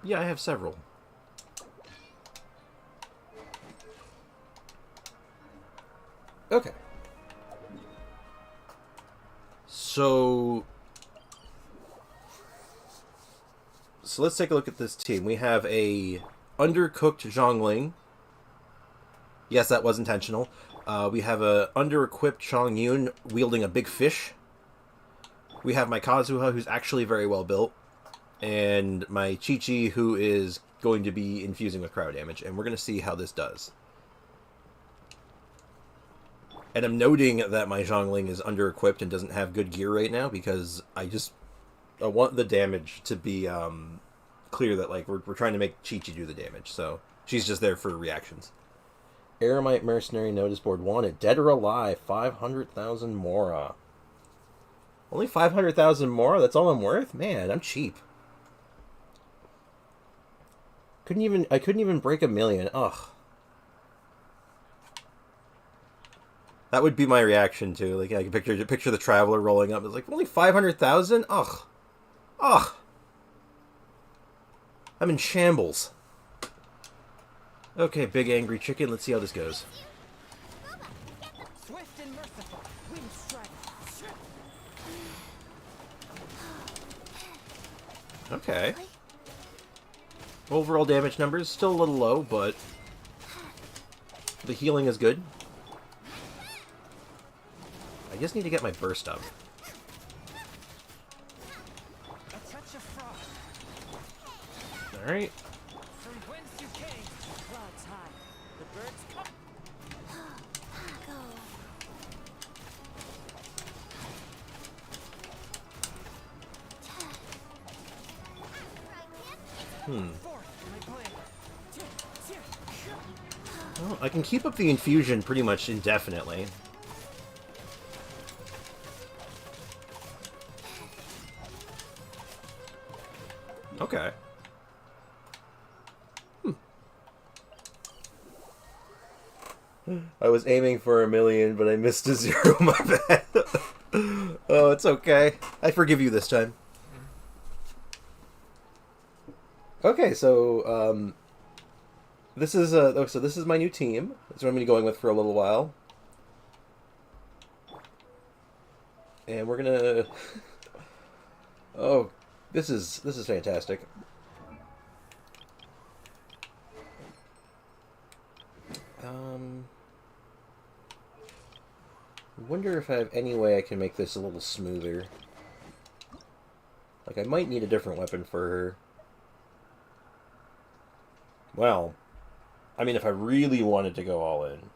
Yeah, I have several. Okay. So let's take a look at this team. We have a undercooked Zhongling. Yes, that was intentional. We have a under-equipped Chong Yun wielding a big fish. We have my Kazuha, who's actually very well built. And my Qiqi, who is going to be infusing with cryo damage. And we're going to see how this does. And I'm noting that my Zhongling is under-equipped and doesn't have good gear right now, because I want the damage to be clear that, like, we're trying to make Qiqi do the damage, so she's just there for reactions. Aramite Mercenary Notice Board wanted. Dead or alive, 500,000 Mora. Only 500,000 Mora? That's all I'm worth? Man, I'm cheap. I couldn't even break 1 million. Ugh. That would be my reaction too. Like, I can picture the Traveler rolling up. It's like, only 500,000? Ugh. Ugh. I'm in shambles. Okay, big angry chicken. Let's see how this goes. Swift and merciful, wind strike. Okay. Overall damage numbers still a little low, but the healing is good. I just need to get my burst up. A touch of frost. All right. From whence you came, clouds high. The birds come. Forth, my blade. Well, I can keep up the infusion pretty much indefinitely. Okay. I was aiming for 1 million, but I missed a 0. My bad. Oh, it's okay. I forgive you this time. Okay, so this is this is my new team. That's what I'm gonna be going with for a little while, and we're gonna. Oh, this is fantastic. I wonder if I have any way I can make this a little smoother. Like, I might need a different weapon for her. Well, I mean, if I really wanted to go all in.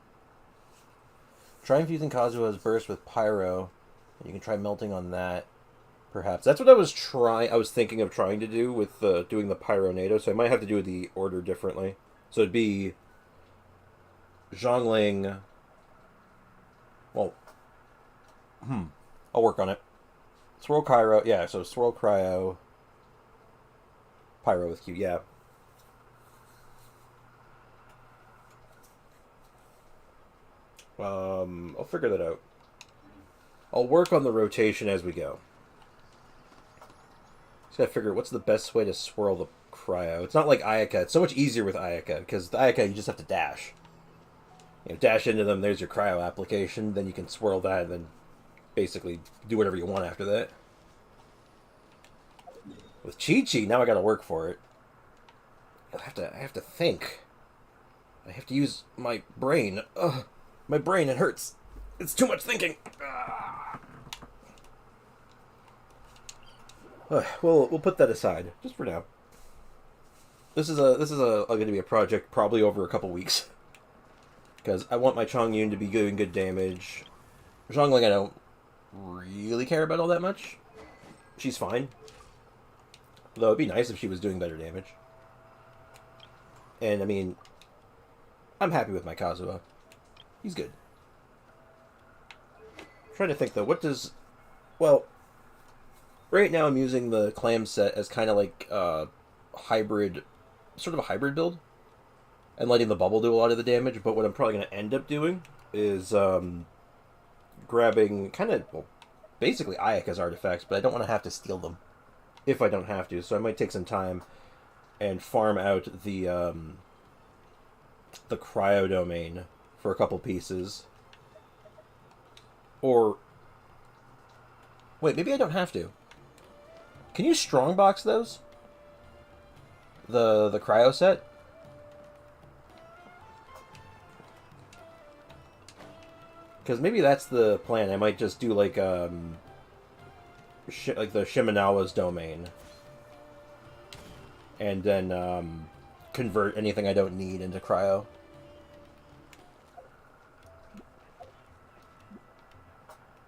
Try infusing Kazuha's burst with Pyro. You can try melting on that, perhaps. That's what I was thinking of trying to do with doing the Pyronado, so I might have to do the order differently. So it'd be Zhongling. Well, I'll work on it. Swirl Cryo, yeah, so Swirl Cryo, Pyro with Q, yeah. I'll figure that out. I'll work on the rotation as we go. Just gotta figure out what's the best way to swirl the cryo. It's not like Ayaka. It's so much easier with Ayaka, because the Ayaka you just have to dash. You know, dash into them, there's your cryo application, then you can swirl that, and then basically do whatever you want after that. With Qiqi, now I gotta work for it. I have to think. I have to use my brain. Ugh, my brain, it hurts. It's too much thinking. We'll put that aside just for now. This is going to be a project probably over a couple weeks, because I want my Chongyun to be doing good damage. Zhongling I don't really care about all that much. She's fine, though it'd be nice if she was doing better damage. And I mean, I'm happy with my Kazuha. He's good. I'm trying to think though, what does... Well, right now I'm using the clam set as kind of like hybrid, sort of a hybrid build, and letting the bubble do a lot of the damage. But what I'm probably going to end up doing is grabbing kind of, well, basically Ayaka's artifacts, but I don't want to have to steal them if I don't have to. So I might take some time and farm out the cryo domain for a couple pieces. Or wait, maybe I don't have to. Can you strongbox those? The cryo set? Because maybe that's the plan. I might just do like like the Shimenawa's domain, and then convert anything I don't need into cryo.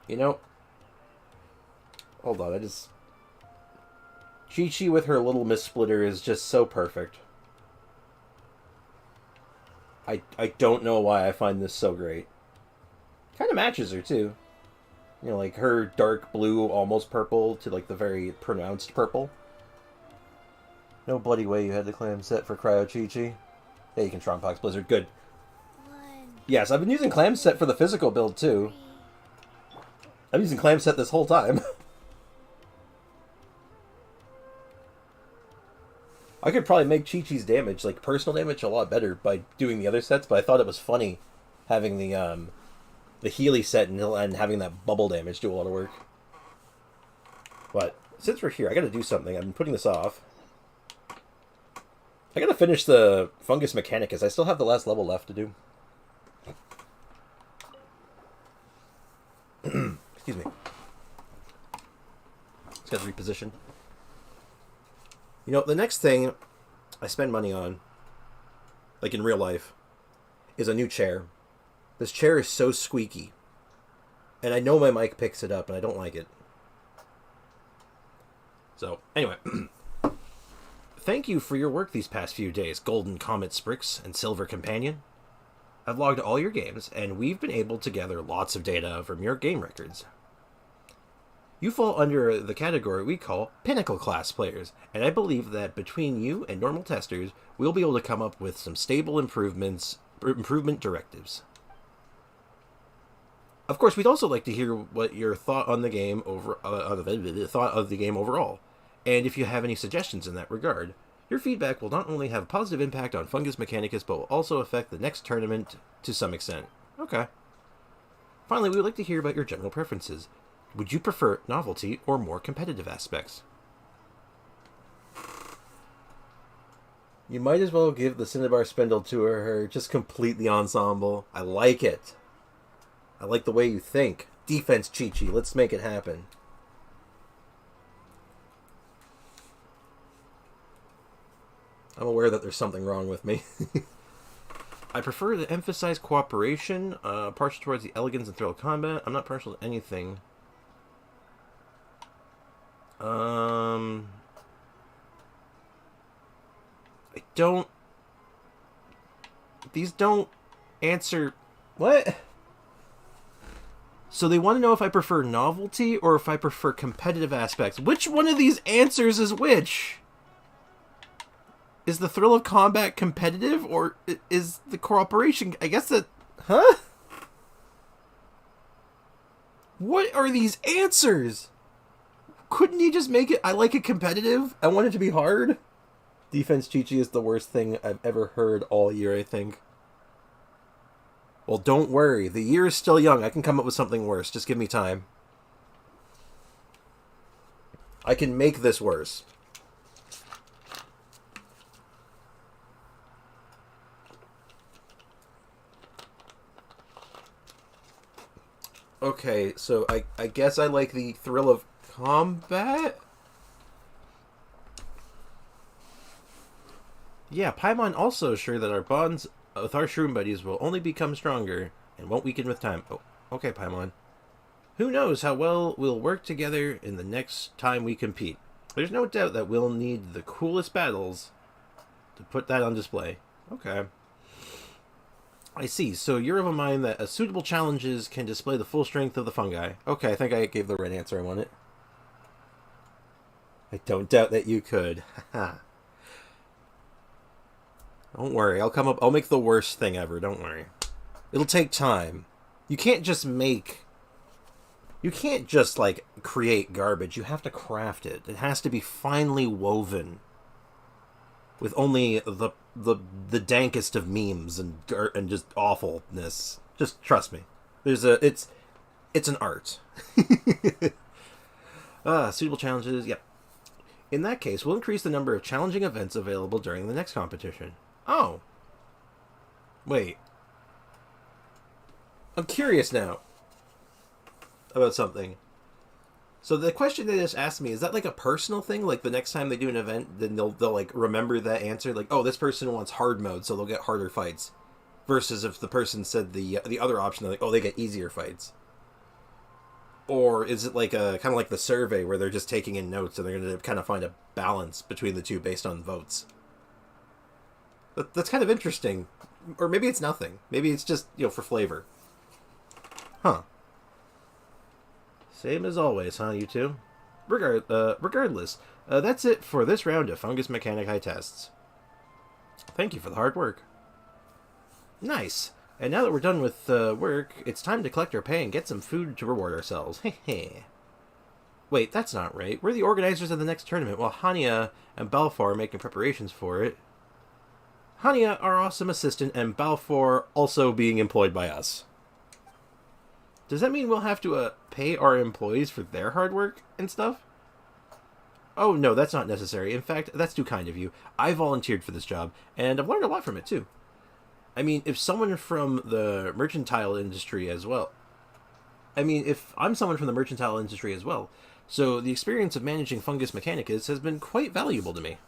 You know, hold on, Qiqi with her little Mist-Splitter is just so perfect. I don't know why I find this so great. Kind of matches her, too. You know, like her dark blue, almost purple, to like the very pronounced purple. No bloody way you had the clam set for Cryo Qiqi. Yeah, you can Strongbox Blizzard. Good. Yes, I've been using clam set for the physical build, too. I'm using clam set this whole time. I could probably make Qiqi's damage, like personal damage, a lot better by doing the other sets, but I thought it was funny having the Healy set and having that bubble damage do a lot of work. But since we're here, I gotta do something. I've been putting this off. I gotta finish the Fungus Mechanicus. I still have the last level left to do. Excuse me. Just gotta reposition. You know, the next thing I spend money on, like in real life, is a new chair. This chair is so squeaky. And I know my mic picks it up, and I don't like it. So, anyway. Thank you for your work these past few days, Golden Comet Sprix and Silver Companion. I've logged all your games, and we've been able to gather lots of data from your game records. You fall under the category we call Pinnacle Class players, and I believe that between you and normal testers, we'll be able to come up with some stable improvement directives. Of course, we'd also like to hear what your thought on the game overall, and if you have any suggestions in that regard. Your feedback will not only have a positive impact on Fungus Mechanicus, but will also affect the next tournament to some extent. Okay. Finally, we would like to hear about your general preferences. Would you prefer novelty or more competitive aspects? You might as well give the Cinnabar Spindle to her, just complete the ensemble. I like it. I like the way you think. Defense, Qiqi. Let's make it happen. I'm aware that there's something wrong with me. I prefer to emphasize cooperation, partial towards the elegance and thrill of combat. I'm not partial to anything. I don't... These don't answer... What? So they want to know if I prefer novelty or if I prefer competitive aspects. Which one of these answers is which? Is the thrill of combat competitive, or is the cooperation... I guess that... Huh? What are these answers? Couldn't you just make it, I like it competitive? I want it to be hard? Defense Qiqi is the worst thing I've ever heard all year, I think. Well, don't worry. The year is still young. I can come up with something worse. Just give me time. I can make this worse. Okay, so I guess I like the thrill of combat? Yeah, Paimon also assured that our bonds with our shroom buddies will only become stronger and won't weaken with time. Oh, okay, Paimon. Who knows how well we'll work together in the next time we compete. There's no doubt that we'll need the coolest battles to put that on display. Okay. I see. So you're of a mind that suitable challenges can display the full strength of the fungi. Okay, I think I gave the right answer I wanted. I don't doubt that you could. Haha. Don't worry, I'll make the worst thing ever, don't worry. It'll take time. You can't just, like, create garbage. You have to craft it. It has to be finely woven. With only the dankest of memes and just awfulness. Just trust me. It's an art. Suitable challenges, yep. In that case, we'll increase the number of challenging events available during the next competition. Oh. Wait. I'm curious now about something. So the question they just asked me, is that like a personal thing? Like the next time they do an event, then they'll like remember that answer? Like, oh, this person wants hard mode, so they'll get harder fights. Versus if the person said the other option, they're like, oh, they get easier fights. Or is it like a kind of like the survey where they're just taking in notes and they're going to kind of find a balance between the two based on votes? That's kind of interesting. Or maybe it's nothing. Maybe it's just, for flavor. Huh. Same as always, huh, you two? Regardless, that's it for this round of Fungus Mechanicae tests. Thank you for the hard work. Nice. And now that we're done with work, it's time to collect our pay and get some food to reward ourselves. Hehe. Wait, that's not right. We're the organizers of the next tournament, while Hania and Balfour are making preparations for it. Hania, our awesome assistant, and Balfour also being employed by us. Does that mean we'll have to pay our employees for their hard work and stuff? Oh, no, that's not necessary. In fact, that's too kind of you. I volunteered for this job, and I've learned a lot from it, too. I mean, if someone from the mercantile industry as well. If I'm someone from the mercantile industry as well. So the experience of managing Fungus Mechanicus has been quite valuable to me.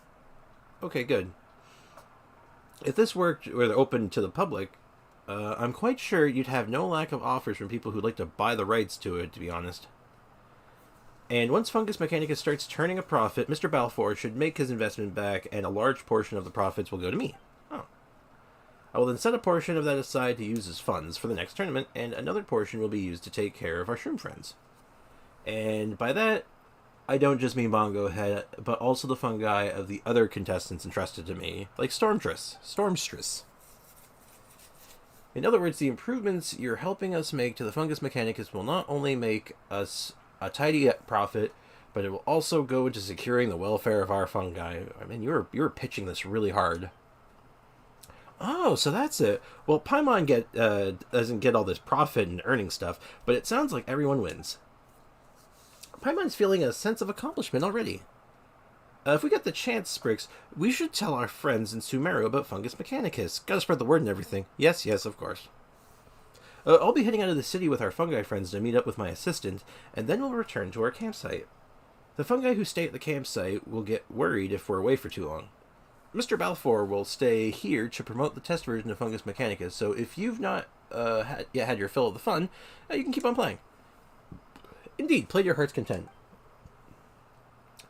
Okay, good. If this worked or open to the public, I'm quite sure you'd have no lack of offers from people who'd like to buy the rights to it, to be honest. And once Fungus Mechanicus starts turning a profit, Mr. Balfour should make his investment back, and a large portion of the profits will go to me. Oh. I will then set a portion of that aside to use as funds for the next tournament, and another portion will be used to take care of our shroom friends. And by that, I don't just mean Bongo Head, but also the fungi of the other contestants entrusted to me, like Stormstress. In other words, the improvements you're helping us make to the Fungus Mechanicus will not only make us a tidy profit, but it will also go into securing the welfare of our fungi. I mean, you're pitching this really hard. Oh, so that's it. Well, Paimon doesn't get all this profit and earning stuff, but it sounds like everyone wins. Paimon's feeling a sense of accomplishment already. If we get the chance, Sprix, we should tell our friends in Sumeru about Fungus Mechanicus. Gotta spread the word and everything. Yes, of course. I'll be heading out of the city with our fungi friends to meet up with my assistant, and then we'll return to our campsite. The fungi who stay at the campsite will get worried if we're away for too long. Mr. Balfour will stay here to promote the test version of Fungus Mechanicus, so if you've not yet had your fill of the fun, you can keep on playing. Indeed, play to your heart's content.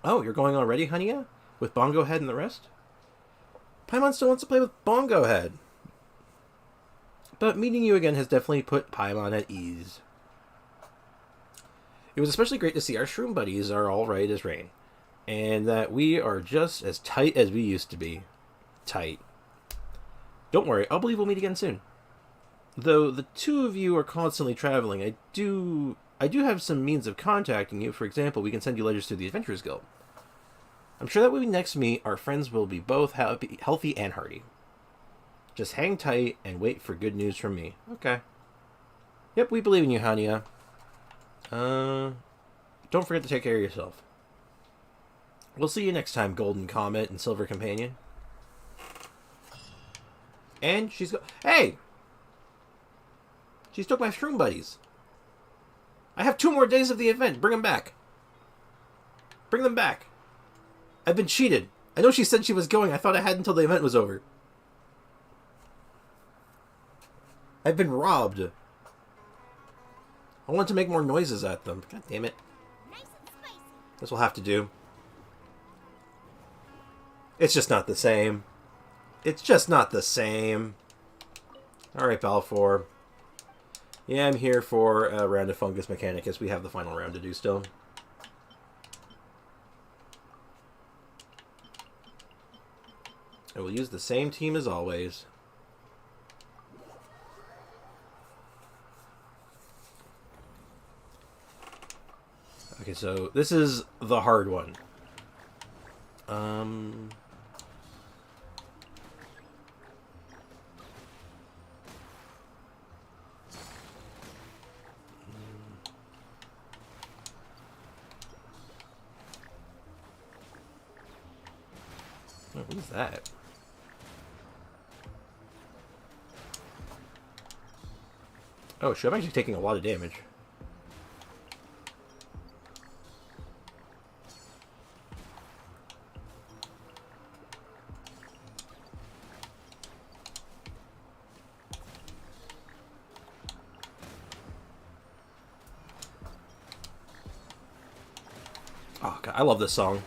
Oh, you're going already, Hania? With Bongo Head and the rest? Paimon still wants to play with Bongo Head. But meeting you again has definitely put Paimon at ease. It was especially great to see our shroom buddies are all right as rain. And that we are just as tight as we used to be. Tight. Don't worry, I'll believe we'll meet again soon. Though the two of you are constantly traveling, I do I do have some means of contacting you. For example, we can send you letters to the Adventurers Guild. I'm sure that when we next meet, our friends will be both healthy and hearty. Just hang tight and wait for good news from me. Okay. Yep, we believe in you, Hania. Don't forget to take care of yourself. We'll see you next time, Golden Comet and Silver Companion. And she's Hey! She's took my shroom buddies. I have 2 more days of the event. Bring them back. Bring them back. I've been cheated. I know she said she was going. I thought I had until the event was over. I've been robbed. I want to make more noises at them. God damn it. Nice and spicy. This will have to do. It's just not the same. It's just not the same. Alright, Balfour. Yeah, I'm here for a round of Fungus Mechanicus. We have the final round to do still. And we'll use the same team as always. Okay, so this is the hard one. Oh, what is that? Oh, shit, I'm actually taking a lot of damage. Oh, God, I love this song.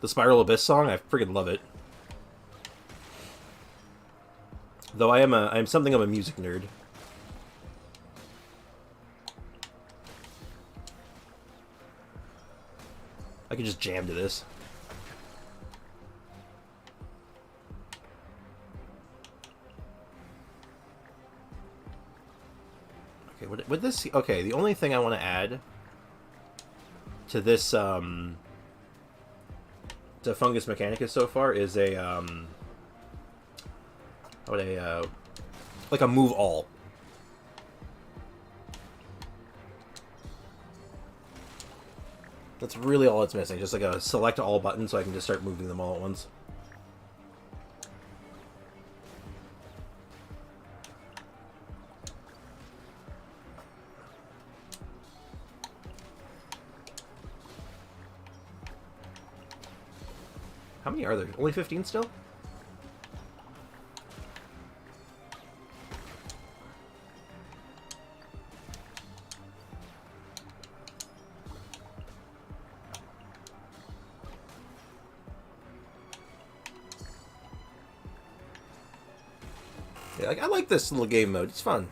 The Spiral Abyss song, I freaking love it. Though I'm something of a music nerd. I could just jam to this. Okay, would this... Okay, the only thing I want to add to this, to Fungus Mechanicus so far is a, like a move all. That's really all it's missing. Just like a select all button so I can just start moving them all at once. How many are there? Only 15 still? Yeah, like, I like this little game mode. It's fun.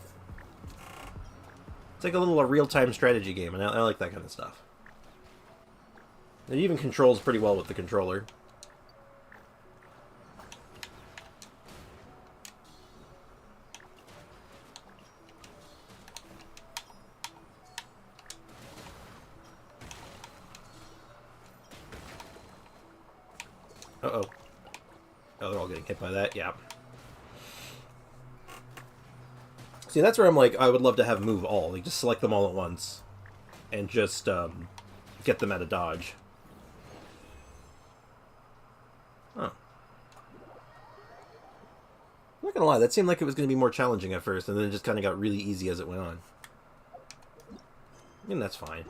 It's like a little real-time strategy game, and I like that kind of stuff. It even controls pretty well with the controller. Uh-oh. Oh, they're all getting hit by that? Yeah. See, that's where I'm like, I would love to have move all. Like, just select them all at once. And just, get them out of dodge. Huh. I'm not gonna lie, that seemed like it was gonna be more challenging at first, and then it just kind of got really easy as it went on. I mean, that's fine.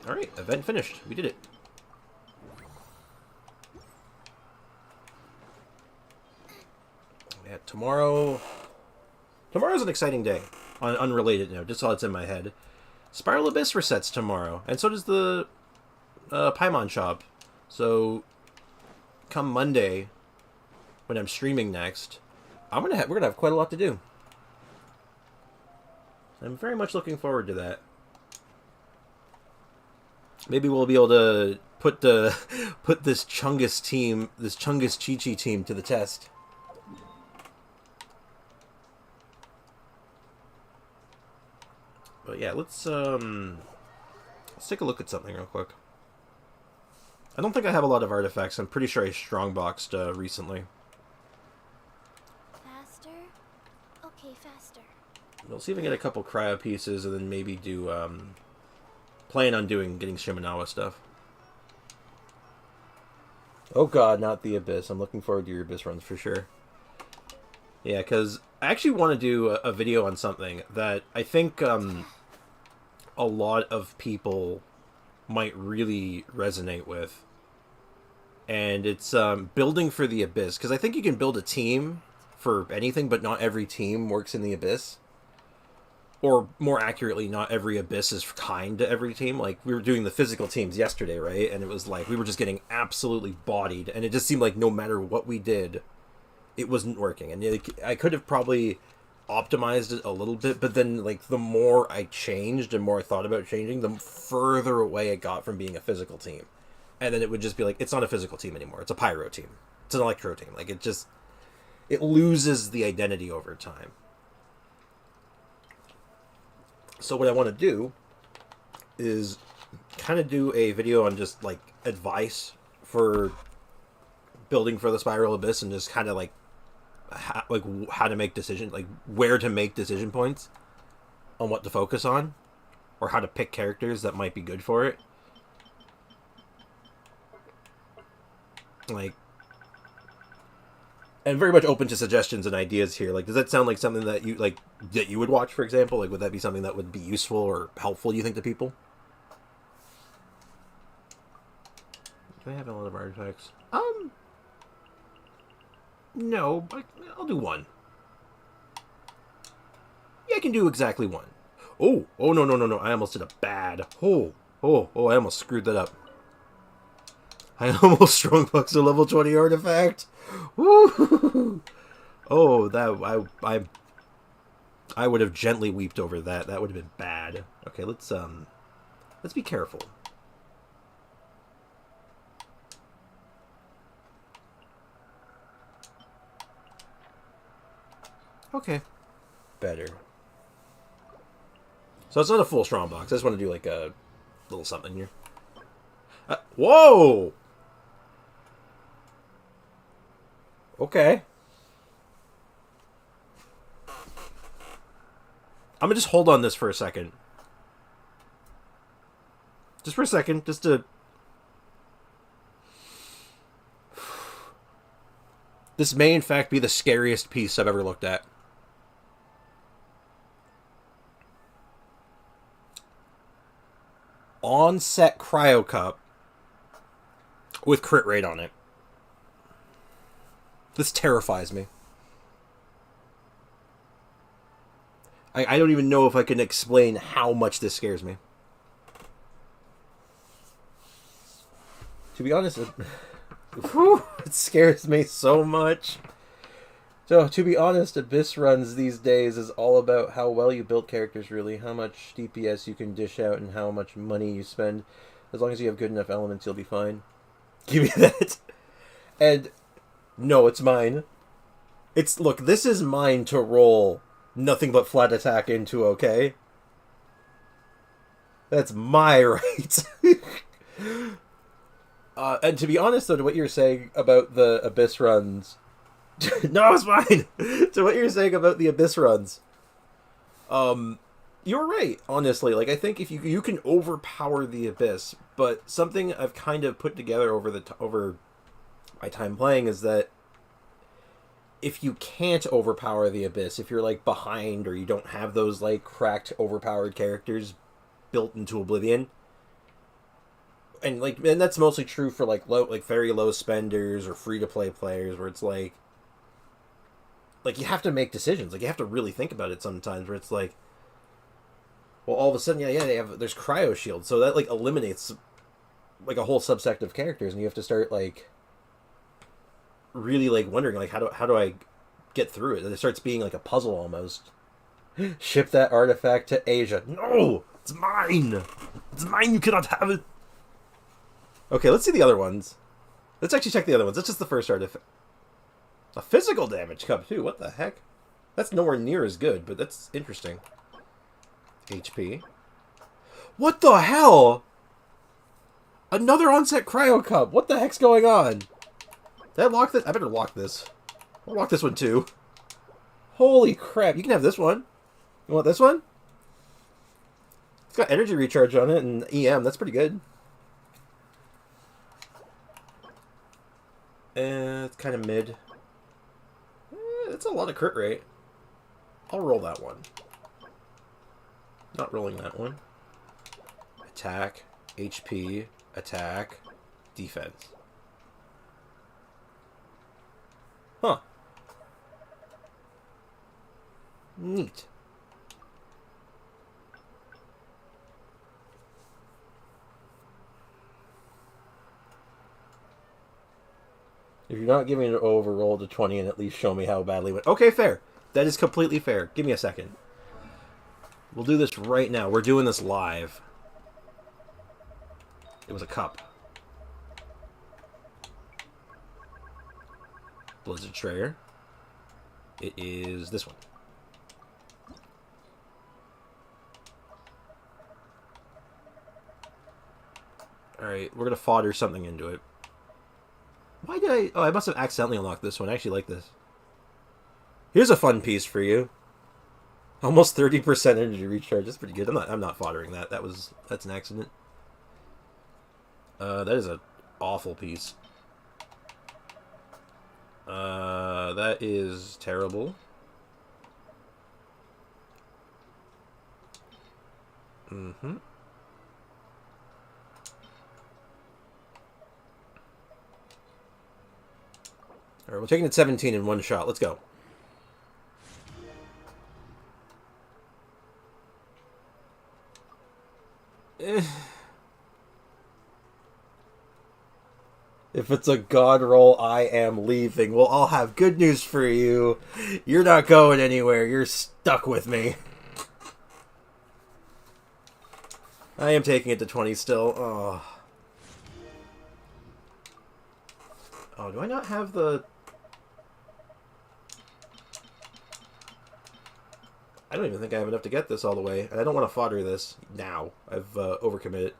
Alright, event finished. We did it. Yeah, tomorrow's an exciting day. On an unrelated note, just so it's in my head. Spiral Abyss resets tomorrow, and so does the Paimon shop. So, come Monday, when I'm streaming next, we're gonna have quite a lot to do. I'm very much looking forward to that. Maybe we'll be able to put this Chungus Qiqi team to the test. But yeah, let's take a look at something real quick. I don't think I have a lot of artifacts. I'm pretty sure I strongboxed recently. Faster? Okay, faster. We'll see if I can get a couple cryo pieces and then maybe do, plan on getting Shimenawa stuff. Oh god, not the Abyss. I'm looking forward to your Abyss runs for sure. Yeah, because I actually want to do a video on something that I think a lot of people might really resonate with. And it's building for the Abyss. Because I think you can build a team for anything, but not every team works in the Abyss. Or more accurately, not every Abyss is kind to every team. Like, we were doing the physical teams yesterday, right? And it was like, we were just getting absolutely bodied. And it just seemed like no matter what we did, it wasn't working. And I could have probably optimized it a little bit, but then, like, the more I changed and more I thought about changing, the further away it got from being a physical team. And then it would just be like, it's not a physical team anymore. It's a pyro team. It's an electro team. Like, it loses the identity over time. So what I want to do is kind of do a video on just, like, advice for building for the Spiral Abyss and just kind of, like how to make decisions, like, where to make decision points on what to focus on or how to pick characters that might be good for it. Like, and very much open to suggestions and ideas here. Like, does that sound like something that you would watch, for example? Like, would that be something that would be useful or helpful, you think, to people? Do I have a lot of artifacts? No, but I'll do one. Yeah, I can do exactly one. Oh, no. I almost did a bad. I almost screwed that up. I almost strongboxed a level 20 artifact. Woo! Oh, I would have gently weeped over that. That would have been bad. Okay, let's be careful. Okay. Better. So it's not a full strongbox. I just want to do like a little something here. Whoa! Okay. I'm gonna just hold on this for a second. Just for a second, just to... This may in fact be the scariest piece I've ever looked at. On-set cryo cup with crit rate on it. This terrifies me. I don't even know if I can explain how much this scares me. To be honest, it scares me so much. So, to be honest, Abyss runs these days is all about how well you build characters, really. How much DPS you can dish out and how much money you spend. As long as you have good enough elements, you'll be fine. Give me that. And, no, it's mine. Look, this is mine to roll nothing but flat attack into, okay? That's my right. And to be honest, though, to what you're saying about the Abyss runs... No, it's fine! To what you're saying about the Abyss runs, you're right, honestly. Like, I think if you can overpower the Abyss, but something I've kind of put together over my time playing is that if you can't overpower the Abyss, if you're, like, behind or you don't have those, like, cracked, overpowered characters built into Oblivion, and that's mostly true for, like, very low spenders or free-to-play players, where it's like, you have to make decisions. Like, you have to really think about it sometimes, where it's like, well, all of a sudden, there's cryo shield, so that, like, eliminates, like, a whole subsect of characters, and you have to start, like, really, like, wondering, like, how do I get through it? And it starts being, like, a puzzle, almost. Ship that artifact to Asia. No! It's mine! It's mine, you cannot have it! Okay, let's see the other ones. Let's actually check the other ones. That's just the first artifact. A physical damage cup, too. What the heck? That's nowhere near as good, but that's interesting. HP. What the hell? Another onset cryo cup. What the heck's going on? Did I lock this? I better lock this. I'll lock this one too. Holy crap. You can have this one. You want this one? It's got energy recharge on it and EM. That's pretty good. It's kind of mid. It's a lot of crit rate. I'll roll that one. Not rolling that one. Attack, HP, attack, defense. Huh. Neat. If you're not giving it an overroll to 20 and at least show me how badly it went. Okay, fair. That is completely fair. Give me a second. We'll do this right now. We're doing this live. It was a cup. Blizzard Strayer. It is this one. Alright, we're going to fodder something into it. Why did I... Oh, I must have accidentally unlocked this one. I actually like this. Here's a fun piece for you. Almost 30% energy recharge. That's pretty good. I'm not foddering that. That's an accident. That is an awful piece. That is terrible. Mm-hmm. Alright, we're taking it 17 in one shot. Let's go. If it's a god roll, I am leaving. Well, I'll have good news for you. You're not going anywhere. You're stuck with me. I am taking it to 20 still. Oh. Oh, do I not have the... I don't even think I have enough to get this all the way. And I don't want to fodder this now. I've overcommitted.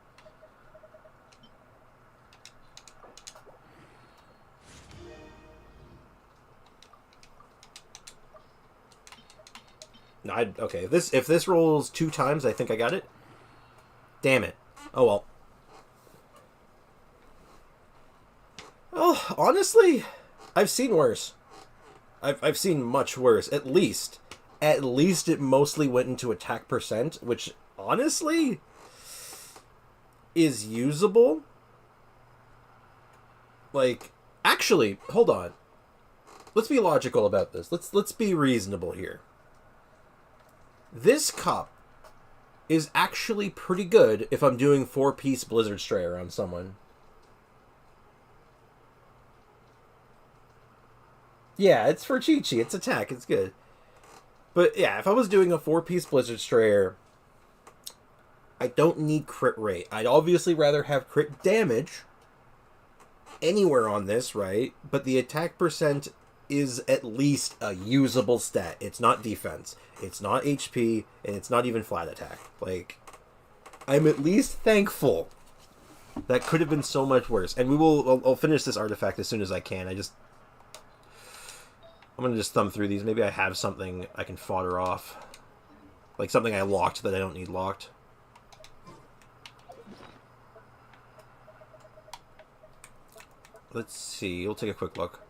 No, okay. If this rolls 2 times, I think I got it. Damn it. Oh well. Oh, honestly, I've seen worse. I've seen much worse. At least it mostly went into attack percent, which honestly is usable. Like, actually, hold on. Let's be logical about this. Let's be reasonable here. This cup is actually pretty good if I'm doing 4-piece Blizzard Strayer on someone. Yeah, it's for Qiqi. It's attack. It's good. But yeah, if I was doing a 4-piece Blizzard Strayer, I don't need crit rate. I'd obviously rather have crit damage anywhere on this, right? But the attack percent is at least a usable stat. It's not defense. It's not HP, and it's not even flat attack. Like, I'm at least thankful. That could have been so much worse. And I'll finish this artifact as soon as I can. I'm going to just thumb through these. Maybe I have something I can fodder off. Like something I locked that I don't need locked. Let's see. We'll take a quick look.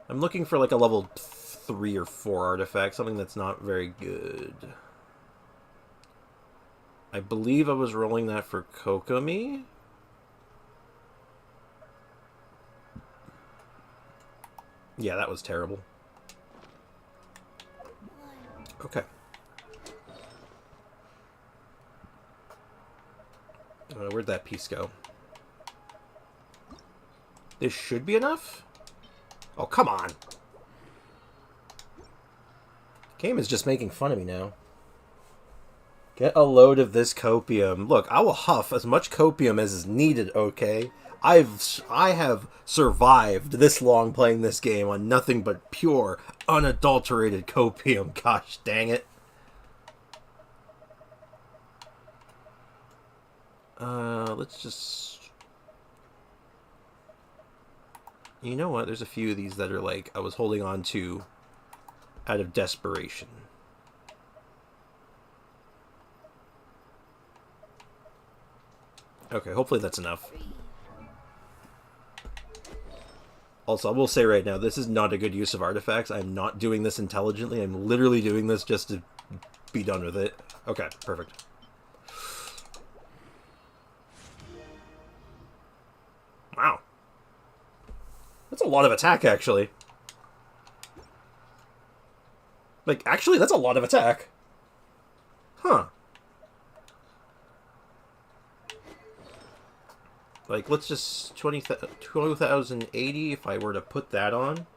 I'm looking for like a level 3 or 4 artifact. Something that's not very good. I believe I was rolling that for Kokomi. Yeah, that was terrible. Okay. Where'd that piece go? This should be enough? Oh, come on. Game is just making fun of me now. Get a load of this copium. Look, I will huff as much copium as is needed, okay? I have survived this long playing this game on nothing but pure, unadulterated copium. Gosh dang it. Let's just... You know what? There's a few of these that are like I was holding on to out of desperation. Okay, hopefully that's enough. Also, I will say right now, this is not a good use of artifacts. I'm not doing this intelligently. I'm literally doing this just to be done with it. Okay, perfect. Wow. That's a lot of attack, actually. Like, actually, that's a lot of attack. Huh. Like, let's just 20,080 if I were to put that on.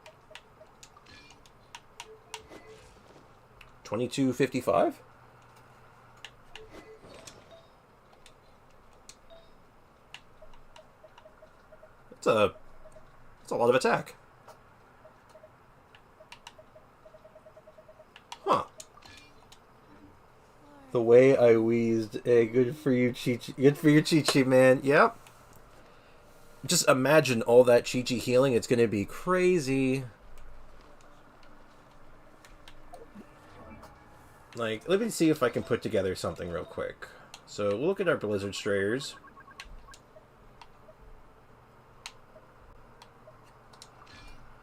2255? That's a lot of attack. Huh. The way I wheezed. Hey, good for you, Qiqi. Good for you, Qiqi, man. Yep. Just imagine all that Qiqi healing. It's going to be crazy. Like, let me see if I can put together something real quick. So, we'll look at our Blizzard Strayers.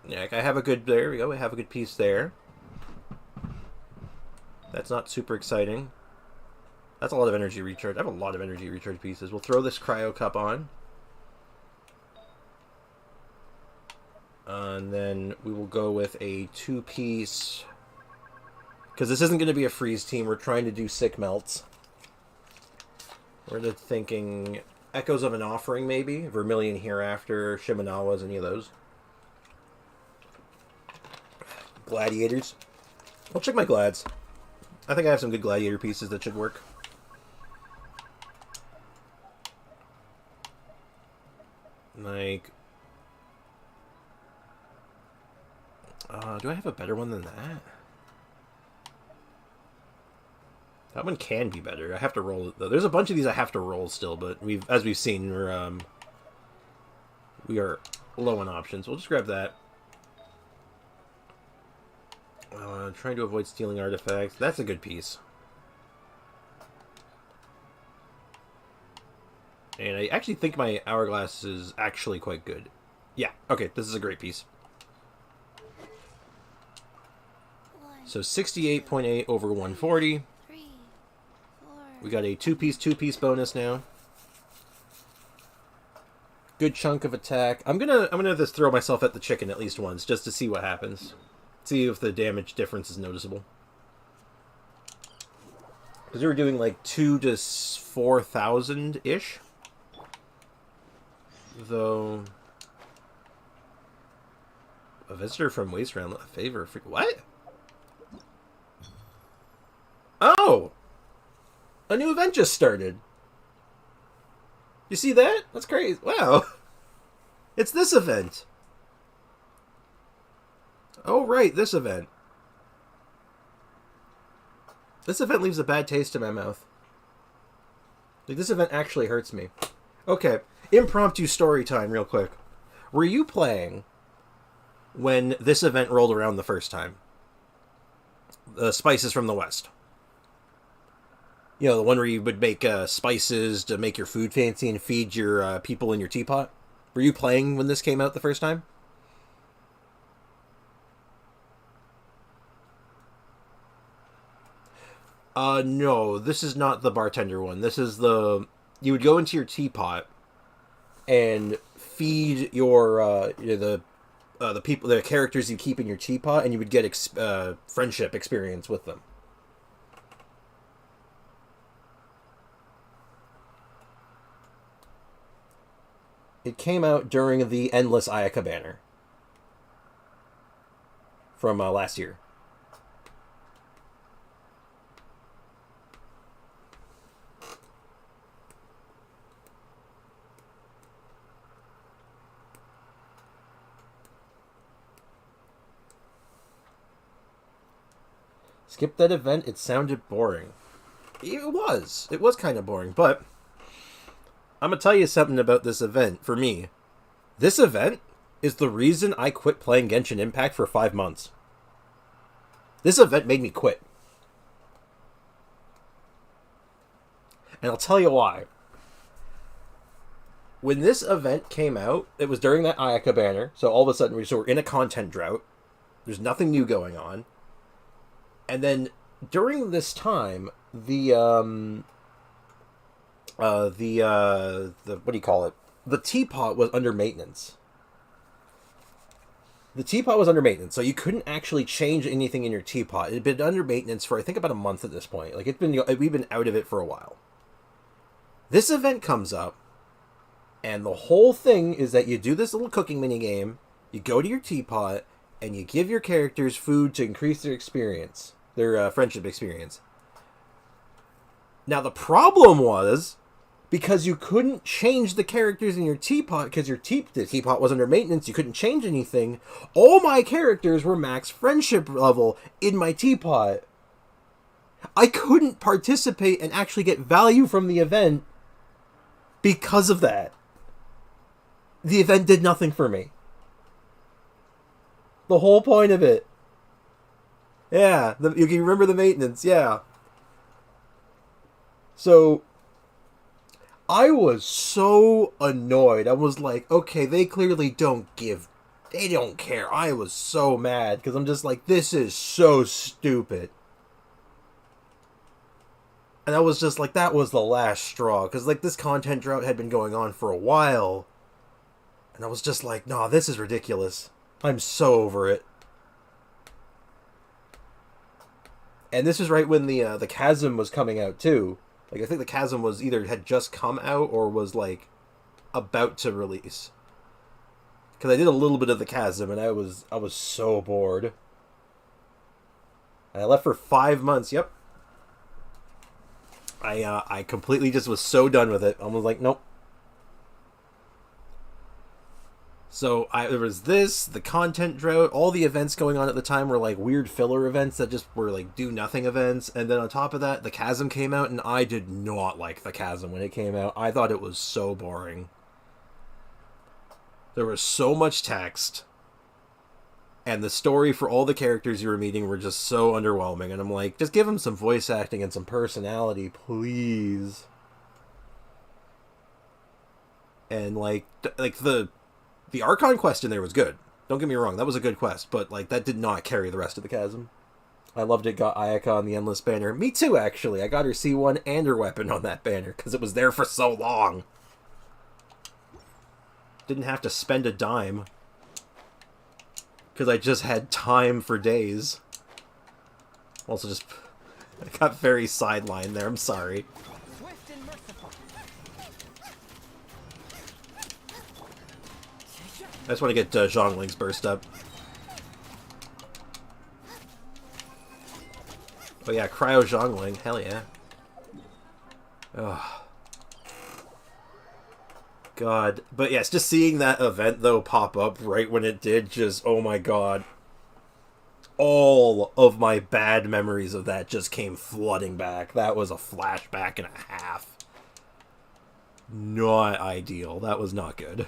Yeah, I have a good... There we go. I have a good piece there. That's not super exciting. That's a lot of energy recharge. I have a lot of energy recharge pieces. We'll throw this Cryo Cup on. And then we will go with a 2-piece... Because this isn't going to be a freeze team. We're trying to do sick melts. We're thinking Echoes of an Offering, maybe. Vermilion Hereafter, Shimenawas, any of those. Gladiators. I'll check my glads. I think I have some good gladiator pieces that should work. Like... do I have a better one than that? That one can be better. I have to roll it, though. There's a bunch of these I have to roll still, but as we've seen, we are low on options. We'll just grab that. Trying to avoid stealing artifacts. That's a good piece. And I actually think my Hourglass is actually quite good. Yeah, okay, this is a great piece. So 68.8 over 140. We got a two-piece bonus now. Good chunk of attack. I'm gonna just throw myself at the chicken at least once, just to see what happens. See if the damage difference is noticeable. Because we were doing like 2 to 4,000-ish. Though... A visitor from Wasteland, a favor. What? Oh! A new event just started. You see that? That's crazy. Wow. It's this event. Oh, right. This event. This event leaves a bad taste in my mouth. Like, this event actually hurts me. Okay. Impromptu story time real quick. Were you playing when this event rolled around the first time? The Spices from the West. You know, the one where you would make spices to make your food fancy and feed your people in your teapot? Were you playing when this came out the first time? No, this is not the bartender one. This is the... You would go into your teapot and feed your, the people, the characters you keep in your teapot, and you would get friendship experience with them. It came out during the Endless Ayaka banner from last year. Skip that event, it sounded boring. It was kind of boring, but I'm gonna tell you something about this event. For me, this event is the reason I quit playing Genshin Impact for 5 months. This event made me quit. And I'll tell you why. When this event came out, it was during that Ayaka banner, so all of a sudden we're in a content drought. There's nothing new going on. And then during this time, the what do you call it? The teapot was under maintenance. The teapot was under maintenance, so you couldn't actually change anything in your teapot. It had been under maintenance for I think about a month at this point. Like we've been out of it for a while. This event comes up, and the whole thing is that you do this little cooking mini game. You go to your teapot, and you give your characters food to increase their experience, their friendship experience. Now the problem was, because you couldn't change the characters in your teapot, because the teapot was under maintenance, you couldn't change anything, all my characters were max friendship level in my teapot. I couldn't participate and actually get value from the event because of that. The event did nothing for me. The whole point of it. Yeah, you can remember the maintenance, yeah. So, I was so annoyed. I was like, okay, they clearly they don't care. I was so mad, because I'm just like, this is so stupid. And I was just like, that was the last straw, because like this content drought had been going on for a while. And I was just like, nah, this is ridiculous. I'm so over it. And this is right when the Chasm was coming out too. Like I think the Chasm was either had just come out or was like about to release. Because I did a little bit of the Chasm and I was so bored. And I left for 5 months. Yep. I completely just was so done with it. I was like, nope. So there was this, the content drought, all the events going on at the time were like weird filler events that just were like do nothing events. And then on top of that, the Chasm came out, and I did not like the Chasm when it came out. I thought it was so boring. There was so much text. And the story for all the characters you were meeting were just so underwhelming. And I'm like, just give them some voice acting and some personality, please. And like the Archon quest in there was good. Don't get me wrong, that was a good quest. But like that did not carry the rest of the Chasm. I loved it. Got Ayaka on the Endless banner. Me too, actually. I got her C1 and her weapon on that banner because it was there for so long. Didn't have to spend a dime. Because I just had time for days. Also just... I got very sidelined there, I'm sorry. Swift and merciful. I just want to get Zhongling's burst up. Oh yeah, Cryo Zhongling, hell yeah. Ugh. God. But yes, just seeing that event, though, pop up right when it did, just, oh my god. All of my bad memories of that just came flooding back. That was a flashback and a half. Not ideal. That was not good.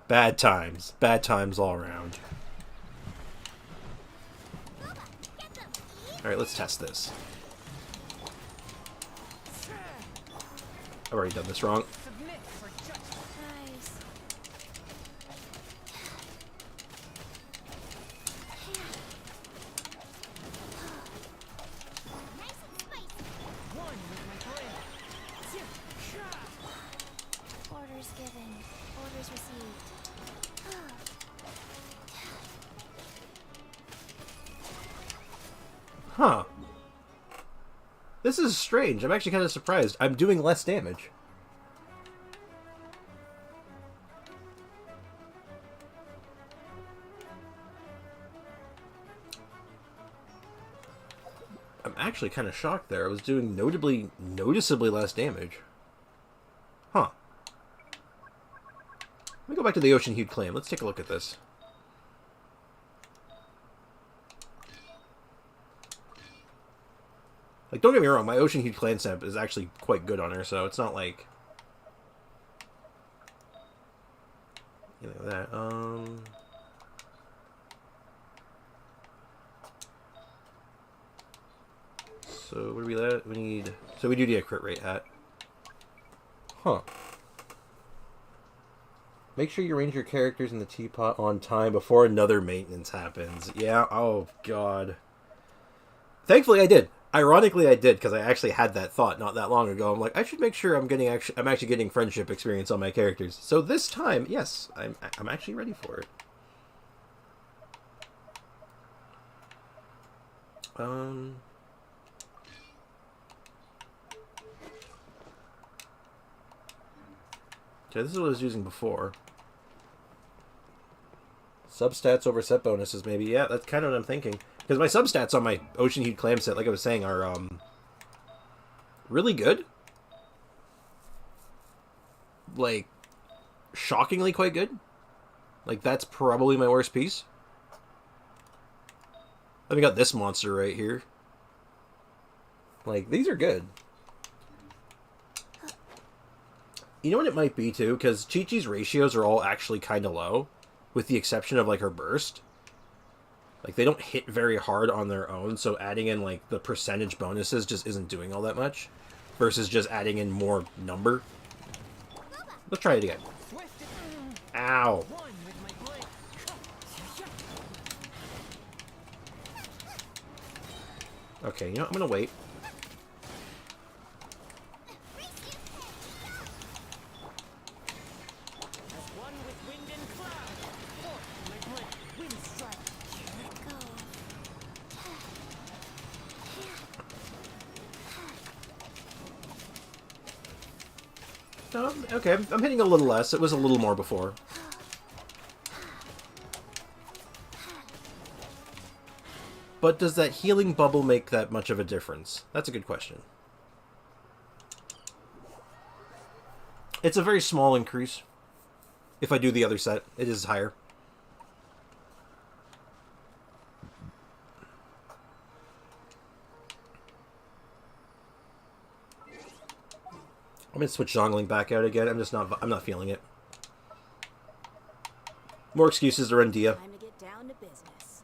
Bad times. Bad times all around. Alright, let's test this. I've already done this wrong. Orders given. Orders received. Huh. This is strange. I'm actually kind of surprised. I'm doing less damage. I'm actually kind of shocked there. I was doing noticeably less damage. Huh. Let me go back to the Ocean-Hued Claim. Let's take a look at this. Like, don't get me wrong, my Ocean-Hued Clan Stamp is actually quite good on her, so it's not like... anything like that. So what do we let? We need. So we do need a crit rate hat. Huh. Make sure you arrange your characters in the teapot on time before another maintenance happens. Yeah. Oh God. Thankfully, I did. Ironically, I did because I actually had that thought not that long ago. I'm like, I should make sure I'm actually getting friendship experience on my characters. So this time, yes, I'm actually ready for it. Okay, this is what I was using before. Substats over set bonuses, maybe. Yeah, that's kind of what I'm thinking. Because my substats on my Ocean Hued Clam set, like I was saying, are really good. Like, shockingly quite good. Like, that's probably my worst piece. Then we got this monster right here. Like, these are good. You know what it might be, too? Because Qiqi's ratios are all actually kind of low. With the exception of, like, her burst. Like, they don't hit very hard on their own, so adding in, like, the percentage bonuses just isn't doing all that much. Versus just adding in more number. Let's try it again. Ow. Okay, you know what? I'm gonna wait. Okay, I'm hitting a little less. It was a little more before. But does that healing bubble make that much of a difference? That's a good question. It's a very small increase. If I do the other set, it is higher. I'm gonna switch Zhongling back out again. I'm not feeling it. More excuses to run Dia. Time to get down to business.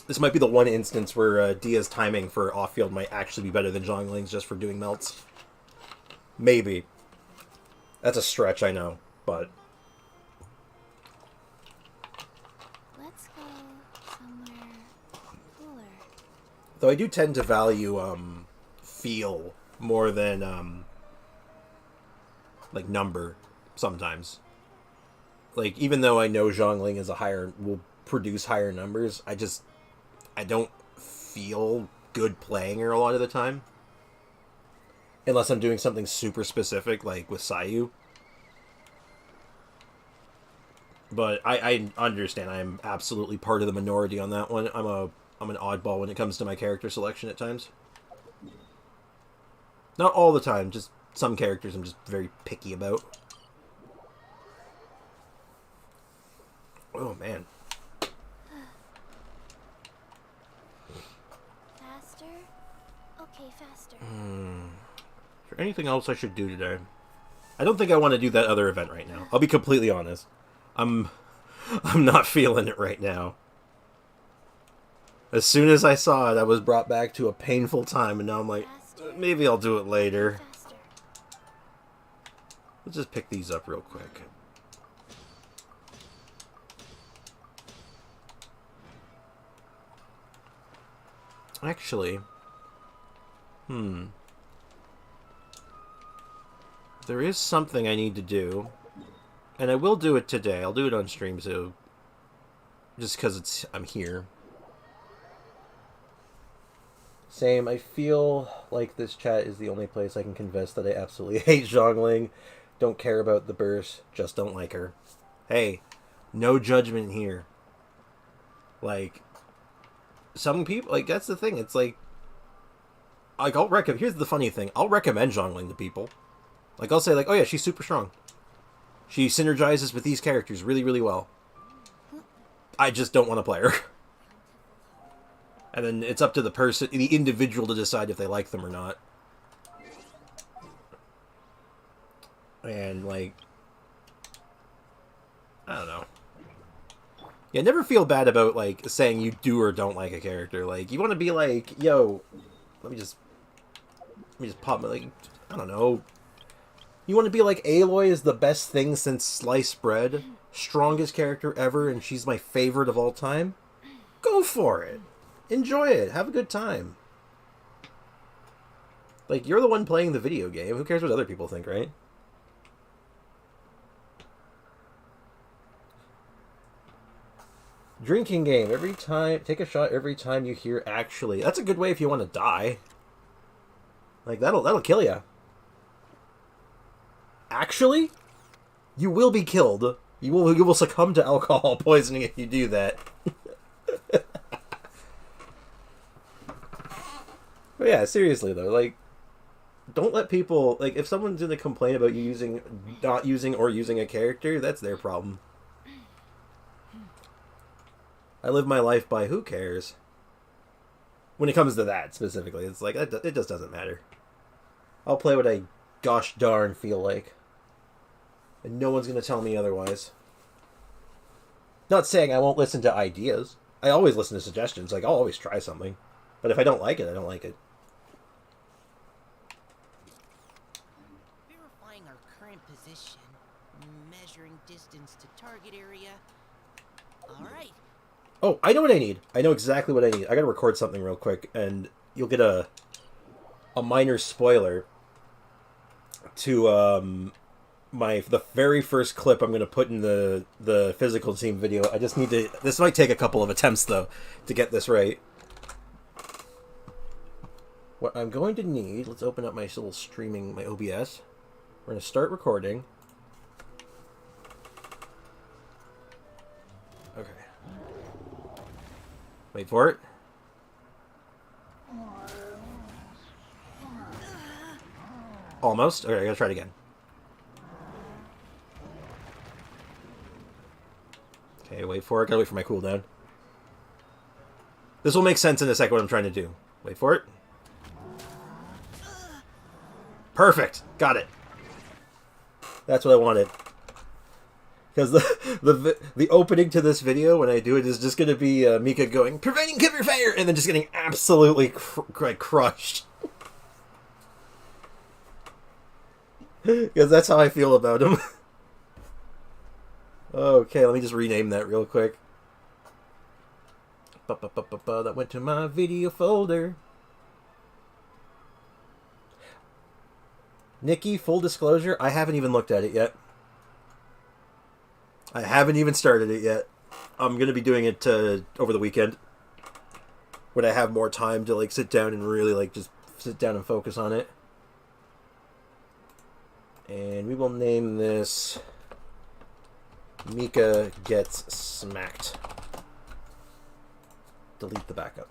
This might be the one instance where Dia's timing for off-field might actually be better than Zhongling's just for doing melts. Maybe. That's a stretch, I know, but... Let's go somewhere cooler. Though I do tend to value, feel more than, like, number, sometimes. Like, even though I know Zhongling is will produce higher numbers, I don't feel good playing her a lot of the time. Unless I'm doing something super specific, like with Sayu. But I understand. I'm absolutely part of the minority on that one. I'm an oddball when it comes to my character selection at times. Not all the time, just some characters I'm just very picky about. Oh, man. Faster? Okay, faster. Is there anything else I should do today? I don't think I want to do that other event right now. I'll be completely honest. I'm not feeling it right now. As soon as I saw it, I was brought back to a painful time, and now I'm like, maybe I'll do it later. Faster. Let's just pick these up real quick. Actually, there is something I need to do, and I will do it today. I'll do it on stream, so just because I'm here. Same. I feel like this chat is the only place I can confess that I absolutely hate Zhongling. Don't care about the burst. Just don't like her. Hey, no judgment here. Like, some people, like, that's the thing. It's like here's the funny thing. I'll recommend Zhongling to people. Like, I'll say, like, oh yeah, she's super strong. She synergizes with these characters really, really well. I just don't want to play her. And then it's up to the individual to decide if they like them or not. And, like, I don't know. Yeah, never feel bad about, like, saying you do or don't like a character. Like, you want to be like, yo, let me just pop my, like, I don't know. You want to be like, Aloy is the best thing since sliced bread, strongest character ever, and she's my favorite of all time? Go for it. Enjoy it. Have a good time. Like, you're the one playing the video game. Who cares what other people think, right? Drinking game. Every time, take a shot every time you hear actually. That's a good way if you want to die. Like, that'll kill you. Actually, you will be killed. You will succumb to alcohol poisoning if you do that. But yeah, seriously though, like, don't let people, like, if someone's gonna complain about you not using or using a character, that's their problem. I live my life by who cares. When it comes to that specifically, it's like, it just doesn't matter. I'll play what I gosh darn feel like. And no one's gonna tell me otherwise. Not saying I won't listen to ideas. I always listen to suggestions, like, I'll always try something. But if I don't like it, I don't like it. Verifying our current position, measuring distance to target area. Alright. Oh, I know what I need. I know exactly what I need. I gotta record something real quick, and you'll get a minor spoiler to the very first clip I'm gonna put in the physical team video. I just need to. This might take a couple of attempts though to get this right. What I'm going to need. Let's open up my little streaming, my OBS. We're gonna start recording. Okay. Wait for it. Almost. Okay, I gotta try it again. Okay, wait for it. Gotta wait for my cooldown. This will make sense in a second what I'm trying to do. Wait for it. Perfect. Got it. That's what I wanted. Because the opening to this video, when I do it, is just going to be Mika going, "Preventing cover fire!" and then just getting absolutely crushed. Because that's how I feel about him. Okay, let me just rename that real quick. That went to my video folder. Nikki, full disclosure, I haven't even looked at it yet. I haven't even started it yet. I'm going to be doing it over the weekend. When I have more time to, like, sit down and really, like, just sit down and focus on it. And we will name this Mika Gets Smacked. Delete the backup.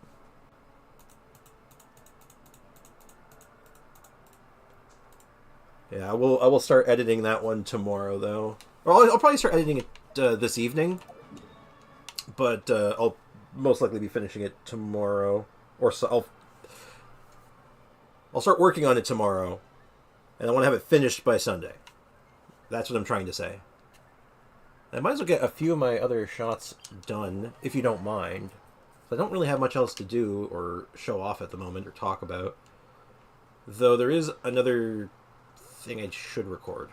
Yeah, I will start editing that one tomorrow, though. Or I'll probably start editing it this evening. But I'll most likely be finishing it tomorrow. Or so I'll start working on it tomorrow. And I want to have it finished by Sunday. That's what I'm trying to say. I might as well get a few of my other shots done, if you don't mind. I don't really have much else to do or show off at the moment or talk about. Though there is another thing I should record.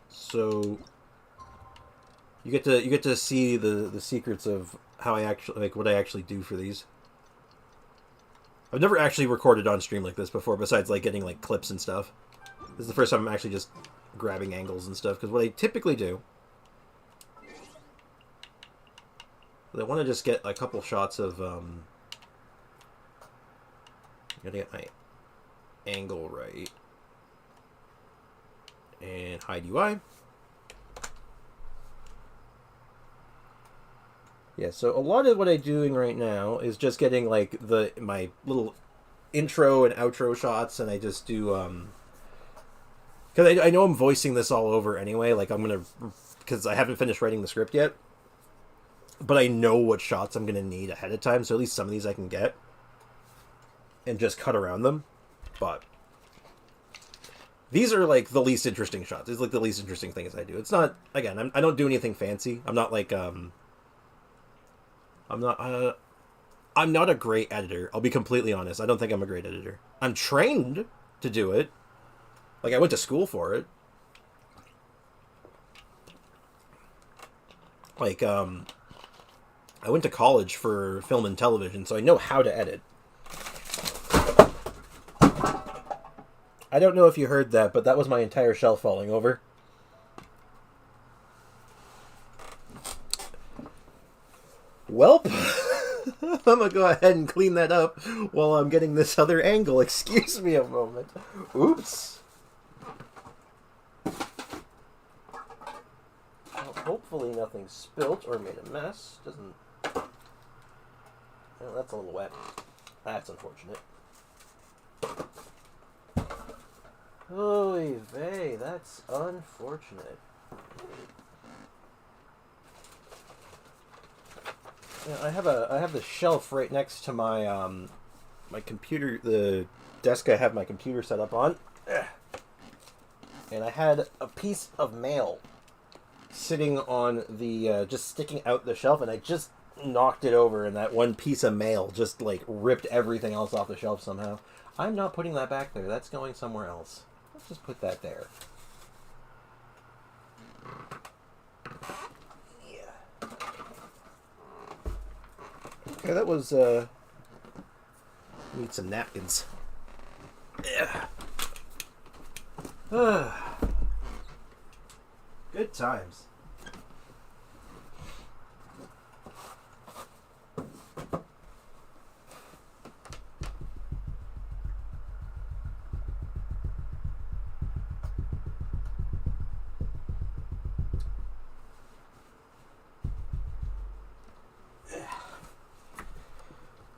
So you get to see the secrets of how I actually, like, what I actually do for these. I've never actually recorded on stream like this before, besides, like, getting, like, clips and stuff. This is the first time I'm actually just grabbing angles and stuff, because what I typically do, I want to just get a couple shots of gotta get my angle right. And hide UI. Yeah, so a lot of what I'm doing right now is just getting, like, my little intro and outro shots, and I just do because I know I'm voicing this all over anyway. Like, I'm gonna, because I haven't finished writing the script yet, but I know what shots I'm gonna need ahead of time, so at least some of these I can get and just cut around them. But These are like the least interesting shots. It's like the least interesting things I do. It's not, again, I don't do anything fancy. I'm not like I'm not a great editor. I'll be completely honest. I don't think I'm a great editor. I'm trained to do it. Like, I went to school for it. Like, I went to college for film and television, so I know how to edit. I don't know if you heard that, but that was my entire shelf falling over. Welp. I'm gonna go ahead and clean that up while I'm getting this other angle. Excuse me a moment. Oops. Well, hopefully nothing spilt or made a mess. Doesn't... Well, that's a little wet. That's unfortunate. Oy vey, that's unfortunate. Yeah, I have the shelf right next to my my computer, the desk I have my computer set up on, and I had a piece of mail sitting on the just sticking out the shelf, and I just knocked it over, and that one piece of mail just like ripped everything else off the shelf somehow. I'm not putting that back there. That's going somewhere else. Let's just put that there. Yeah. Okay, that was need some napkins. Yeah. Good times.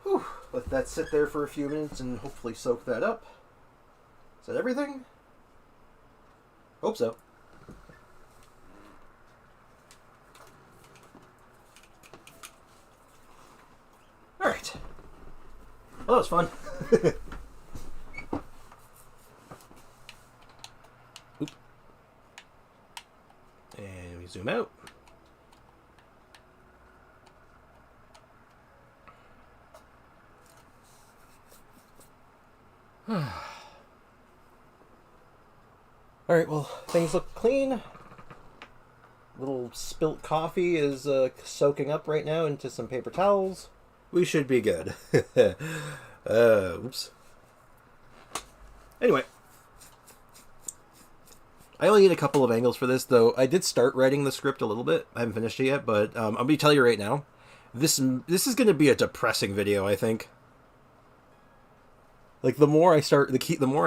Whew. Let that sit there for a few minutes and hopefully soak that up. Is that everything? Hope so. Alright. Well, that was fun. Oop. And we zoom out. Alright, well, things look clean. Little spilt coffee is soaking up right now into some paper towels. We should be good. Oops. Anyway. I only need a couple of angles for this, though. I did start writing the script a little bit. I haven't finished it yet, but I'm going to tell you right now. This is going to be a depressing video, I think. Like, the more I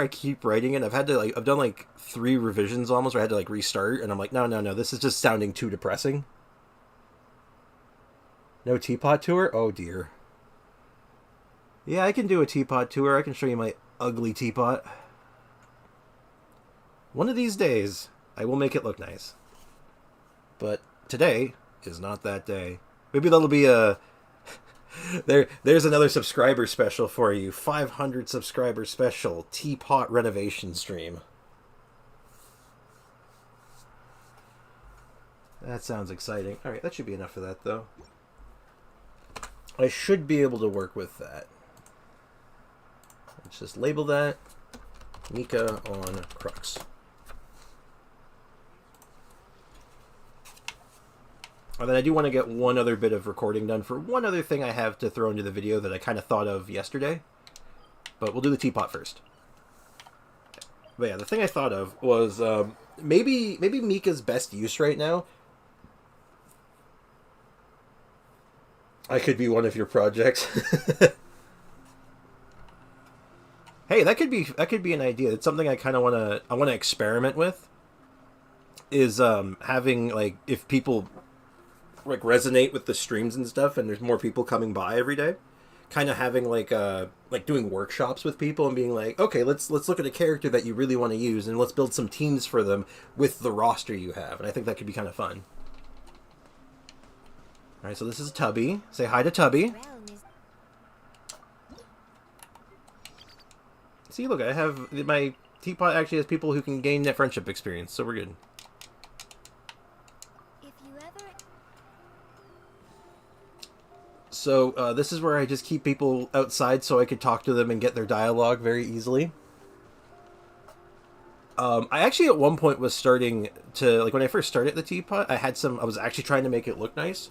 keep writing it, I've done like 3 revisions almost, where I had to like restart, and I'm like, no, this is just sounding too depressing. No teapot tour? Oh dear. Yeah, I can do a teapot tour. I can show you my ugly teapot. One of these days, I will make it look nice. But today is not that day. Maybe that'll be a... There's another subscriber special for you. 500 subscriber special teapot renovation stream. That sounds exciting. Alright, that should be enough for that, though. I should be able to work with that. Let's just label that Mika on Crux. And then I do want to get one other bit of recording done for one other thing I have to throw into the video that I kind of thought of yesterday. But we'll do the teapot first. But yeah, the thing I thought of was maybe Mika's best use right now. I could be one of your projects. Hey, that could be an idea. It's something I kind of want to experiment with. Is having, like, if people like resonate with the streams and stuff, and there's more people coming by every day, kind of having like doing workshops with people and being like, okay, let's look at a character that you really want to use, and let's build some teams for them with the roster you have. And I think that could be kind of fun. All right, so this is Tubby. Say hi to Tubby. See, look, I have my Teapot actually has people who can gain that friendship experience, so we're good. If you ever... So, this is where I just keep people outside so I could talk to them and get their dialogue very easily. I actually at one point was starting to, like, when I first started the Teapot, I was actually trying to make it look nice.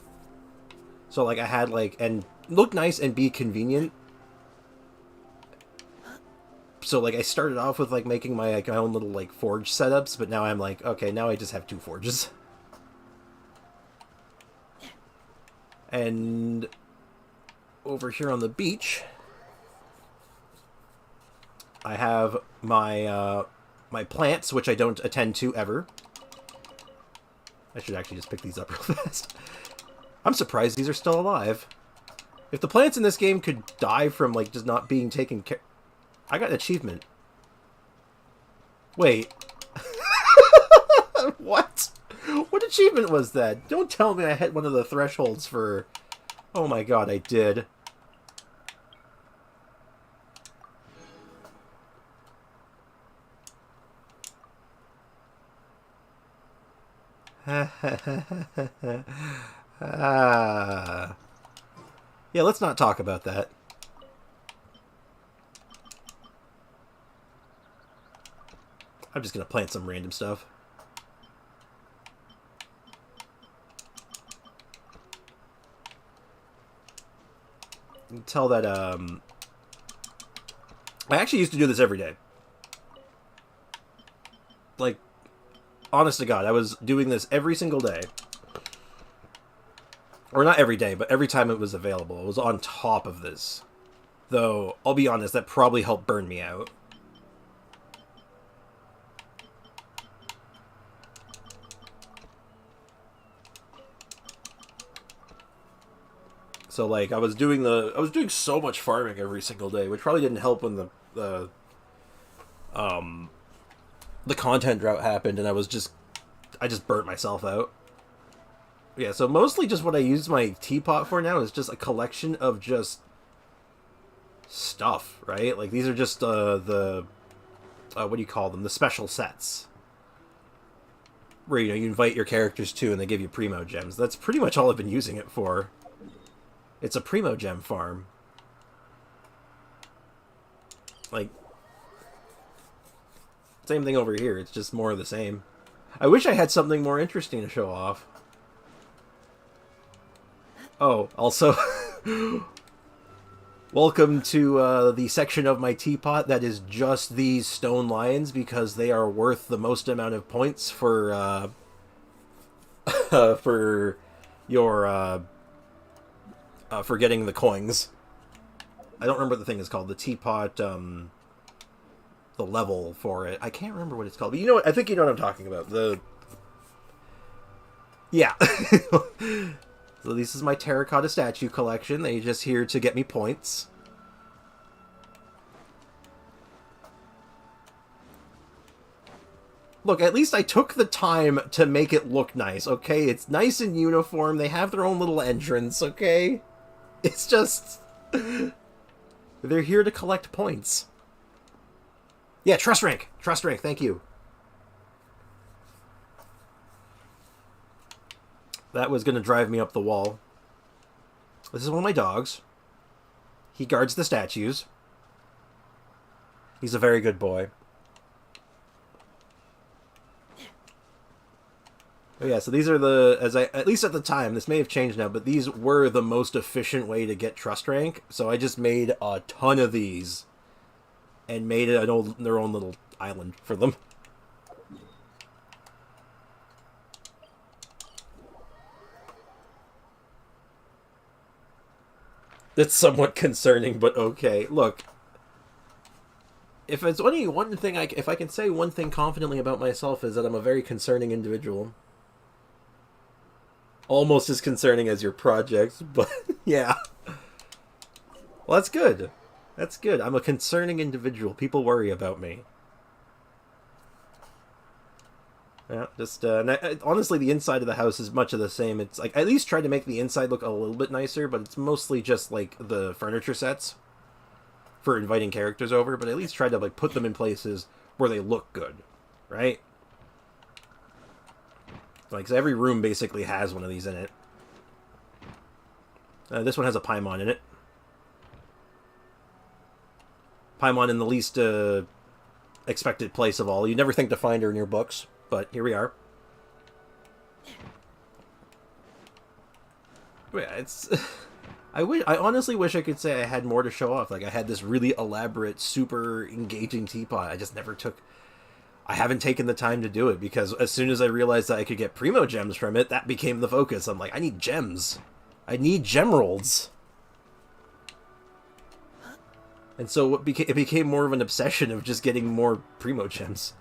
So, like, I had, like, and look nice and be convenient. So, like, I started off with, like, making my own little, like, forge setups, but now I'm like, okay, now I just have 2 forges. And over here on the beach, I have my, my plants, which I don't attend to ever. I should actually just pick these up real fast. I'm surprised these are still alive. If the plants in this game could die from, like, just not being taken care... I got an achievement. Wait. What? What achievement was that? Don't tell me I hit one of the thresholds for... Oh my god, I did. Yeah, let's not talk about that. I'm just gonna plant some random stuff. You can tell that, I actually used to do this every day. Like, honest to God, I was doing this every single day. Or not every day, but every time it was available. I was on top of this. Though, I'll be honest, that probably helped burn me out. So, like, I was doing so much farming every single day, which probably didn't help when the content drought happened, and I just burnt myself out. Yeah, so mostly just what I use my teapot for now is just a collection of just stuff, right? Like, these are just what do you call them? The special sets. Where, you know, you invite your characters to and they give you primo gems. That's pretty much all I've been using it for. It's a primo gem farm. Like, same thing over here. It's just more of the same. I wish I had something more interesting to show off. Oh, also, welcome to the section of my teapot that is just these stone lions, because they are worth the most amount of points for for your for getting the coins. I don't remember what the thing is called. The teapot, the level for it. I can't remember what it's called. But you know what? I think you know what I'm talking about. Yeah. So this is my terracotta statue collection. They're just here to get me points. Look, at least I took the time to make it look nice, okay? It's nice and uniform. They have their own little entrance, okay? It's just... They're here to collect points. Yeah, trust rank! Trust rank, thank you. That was going to drive me up the wall. This is one of my dogs. He guards the statues. He's a very good boy. Oh yeah, so these are at least at the time, this may have changed now, but these were the most efficient way to get trust rank. So I just made a ton of these and made their own little island for them. It's somewhat concerning, but okay. Look, if it's only one thing, if I can say one thing confidently about myself, is that I'm a very concerning individual. Almost as concerning as your projects, but yeah. Well, that's good. That's good. I'm a concerning individual. People worry about me. Yeah, just honestly, the inside of the house is much of the same. It's like, I at least tried to make the inside look a little bit nicer, but it's mostly just like the furniture sets for inviting characters over. But I at least tried to like put them in places where they look good, right? Like, so every room basically has one of these in it. This one has a Paimon in it. Paimon in the least expected place of all. You never think to find her in your books, but here we are. Yeah, it's... I honestly wish I could say I had more to show off. Like, I had this really elaborate, super engaging teapot. I just never took... I haven't taken the time to do it, because as soon as I realized that I could get Primo Gems from it, that became the focus. I'm like, I need gems. I need gemeralds. And so it became more of an obsession of just getting more Primo Gems.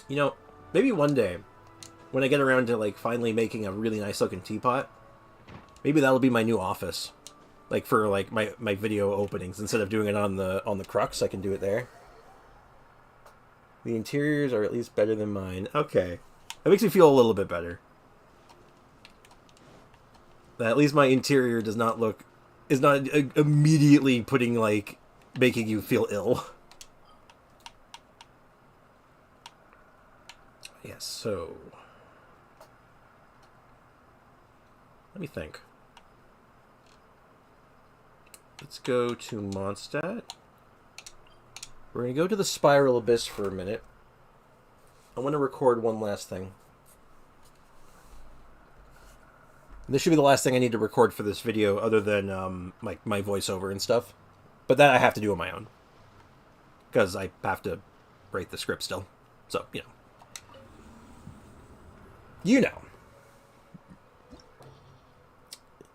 You know, maybe one day, when I get around to, like, finally making a really nice looking teapot, maybe that'll be my new office. Like, for, like, my video openings. Instead of doing it on the crux, I can do it there. The interiors are at least better than mine. Okay. That makes me feel a little bit better. That at least my interior is not immediately putting, like, making you feel ill. Yes, so... Let me think. Let's go to Mondstadt. We're going to go to the Spiral Abyss for a minute. I want to record one last thing. This should be the last thing I need to record for this video, other than my voiceover and stuff. But that I have to do on my own. Because I have to write the script still. So, you know. You know.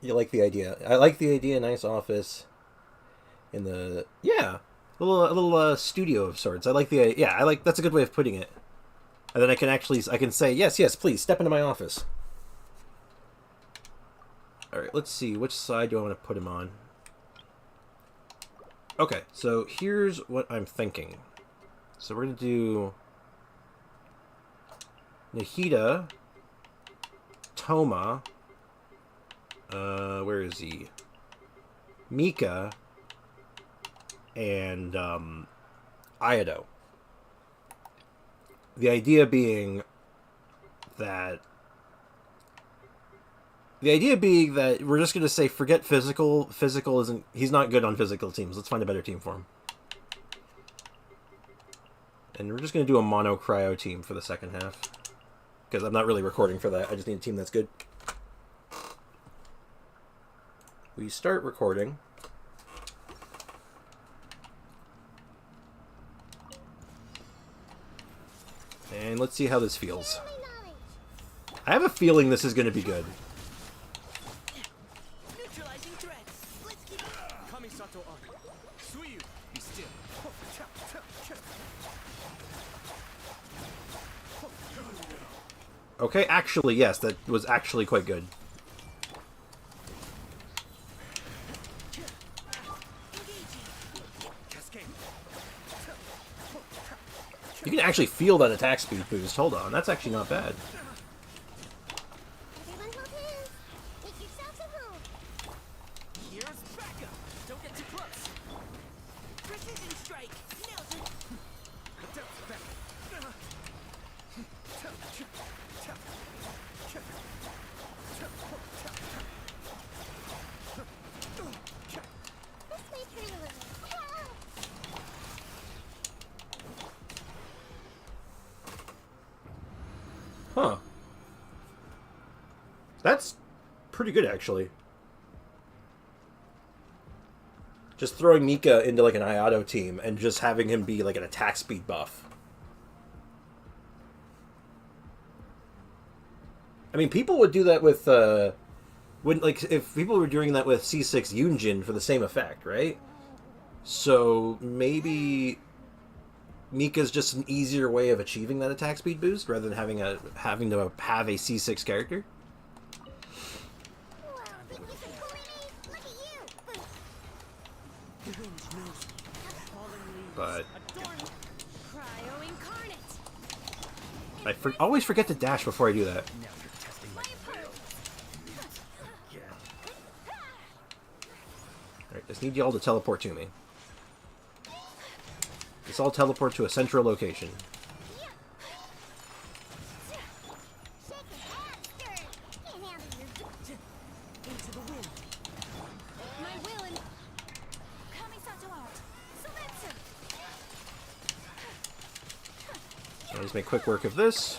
You like the idea. I like the idea. Nice office. In the... Yeah. A little studio of sorts. I like the... Yeah, I like... That's a good way of putting it. And then I can say, yes, please, step into my office. Alright, let's see. Which side do I want to put him on? Okay, so here's what I'm thinking. So we're going to do... Nahida... Toma... where is he? Mika... and, Iado. The idea being that we're just going to say, forget physical. Physical isn't... He's not good on physical teams. Let's find a better team for him. And we're just going to do a mono cryo team for the second half. Because I'm not really recording for that. I just need a team that's good. We start recording. And let's see how this feels. I have a feeling this is going to be good. Neutralizing threats. Let's keep Kamisato up. Suiyu, be still. Okay, actually, yes, that was actually quite good. You can actually feel that attack speed boost. Hold on, that's actually not bad. Everyone hold hands. Make yourselves at home. Here's backup. Don't get too close. Precision strike. Nails it. This may hurt a little. Help! Huh. That's pretty good, actually. Just throwing Mika into, like, an Iado team and just having him be, like, an attack speed buff. I mean, people would do that with, if people were doing that with C6 Yunjin for the same effect, right? So, maybe Mika's just an easier way of achieving that attack speed boost, rather than having to have a C6 character. Wow, thank you for pulling me. Look at you. The wind knows. Falling leaves. But Adorn. Cryo incarnate. I always forget to dash before I do that. Now you're testing my My will. approach. Alright, Need y'all to teleport to me. Let's all teleport to a central location. Into the wind. My will and Kamisato out. Sometsu. I'll just make quick work of this.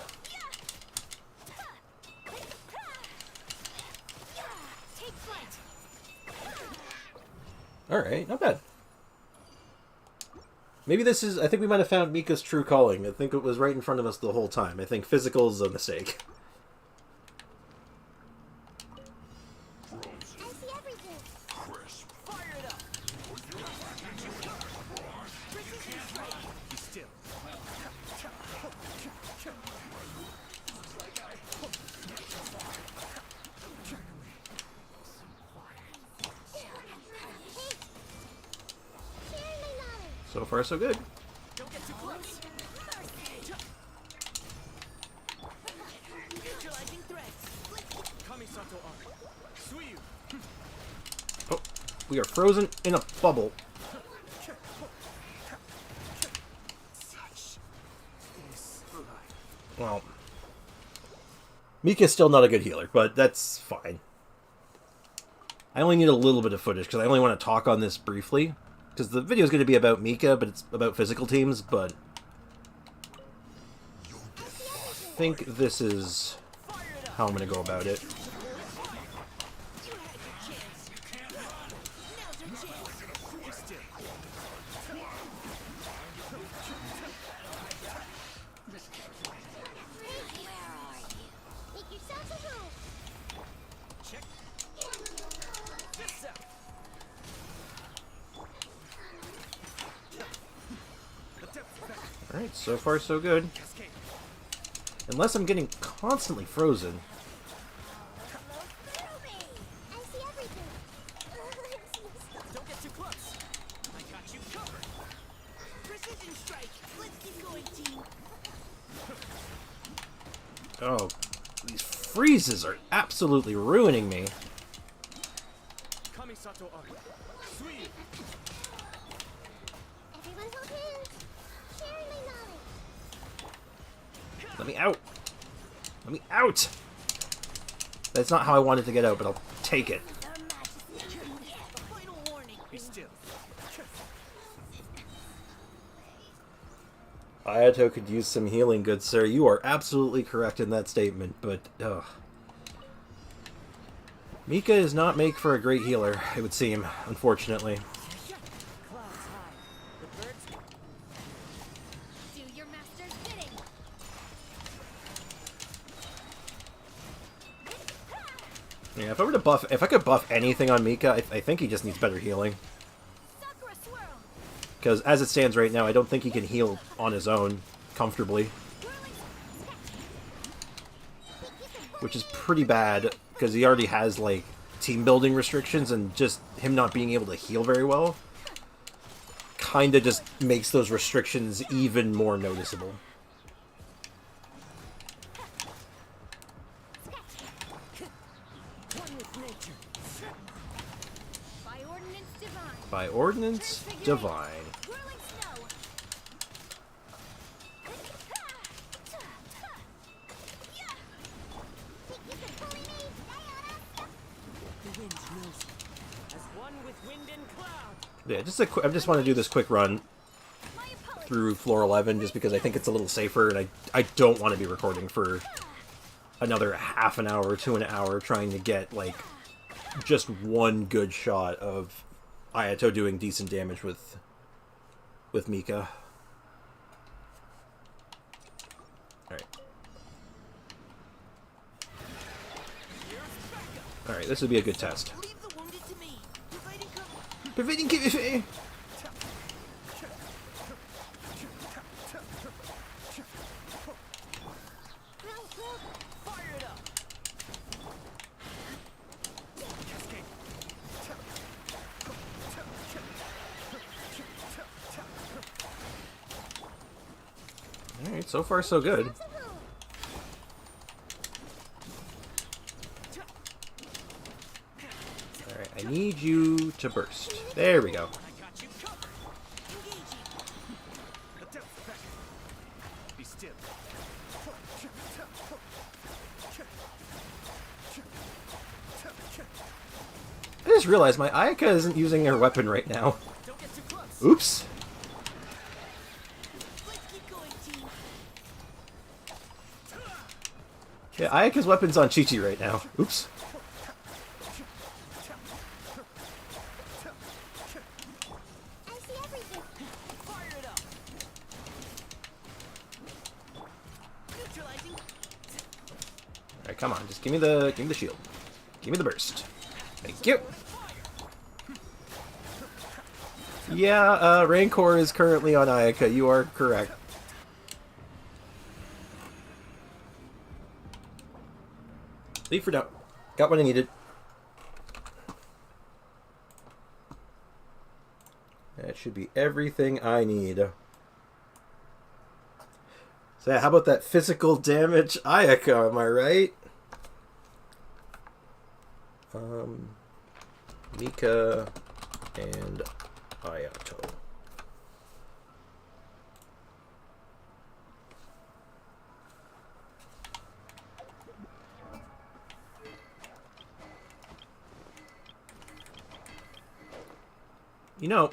Take flight. Alright, not bad. Maybe this is... I think we might have found Mika's true calling. I think it was right in front of us the whole time. I think physical is a mistake. I see everything. Fire it up! Precision strike! Be still. Sharing my knowledge. So far, so good. Don't get too close. Neutralizing threats. Kamisato arc. Suiyu. Oh, we are frozen in a bubble. Such is life. Well, Mika's still not a good healer, but that's fine. I only need a little bit of footage, because I only want to talk on this briefly. Because the video is going to be about Mika, but it's about physical teams, but... I think this is how I'm going to go about it. You had your chance. Now's your chance. Be still. Where are you? Make yourself at home. Check. This out. Alright, so far so good. Cascade. Unless I'm getting constantly frozen. Follow me. I see everything. Don't get too close. I got you covered. Precision strike. Let's keep going, team. Oh, these freezes are absolutely ruining me. Kamisato arc. Suiyu. Everyone hold hands. Sharing my knowledge. Let me out! Let me out! That's not how I wanted to get out, but I'll take it. Final warning. Be still. Ayato could use some healing, good sir. You are absolutely correct in that statement, but, ugh. Mika is not made for a great healer, it would seem, unfortunately. Clouds high. The birds. Do your master's bidding. Yeah, if I could buff anything on Mika, I think he just needs better healing. Sakura swirl. Because as it stands right now, I don't think he can heal on his own comfortably. Whirling Which is pretty bad, because he already has, like, team building restrictions, and just him not being able to heal very well kinda just makes those restrictions even more noticeable. One with nature. by ordinance divine. By ordinance divine. Whirling snow. The wind knows you. As one with wind and cloud. Yeah, I just want to do this quick run My opponent. through floor 11, just because I think it's a little safer, and I don't want to be recording for another half an hour to an hour trying to get, like, just one good shot of Ayato doing decent damage with Mika. Alright. Alright, this would be a good test. Leave the wounded to me. Providing cover. Providing cover. Fire it up. Cascade. Alright, so far so good. Alright, I need you to burst. There we go. I got you covered. Engaging. A depth packet. Be still. I just realized my Ayaka isn't using her weapon right now. Don't get too close. Oops. Let's keep going, team. Yeah, Ayaka's weapon's on Qiqi right now. Oops. I see everything. Fire it up. Neutralizing. Alright, come on, just give me the shield. Give me the burst. Thank you. Yeah, Rancor is currently on Ayaka. You are correct. Leave for now. Got what I needed. That should be everything I need. So yeah, how about that physical damage Ayaka, am I right? Mika and Ayato. You know,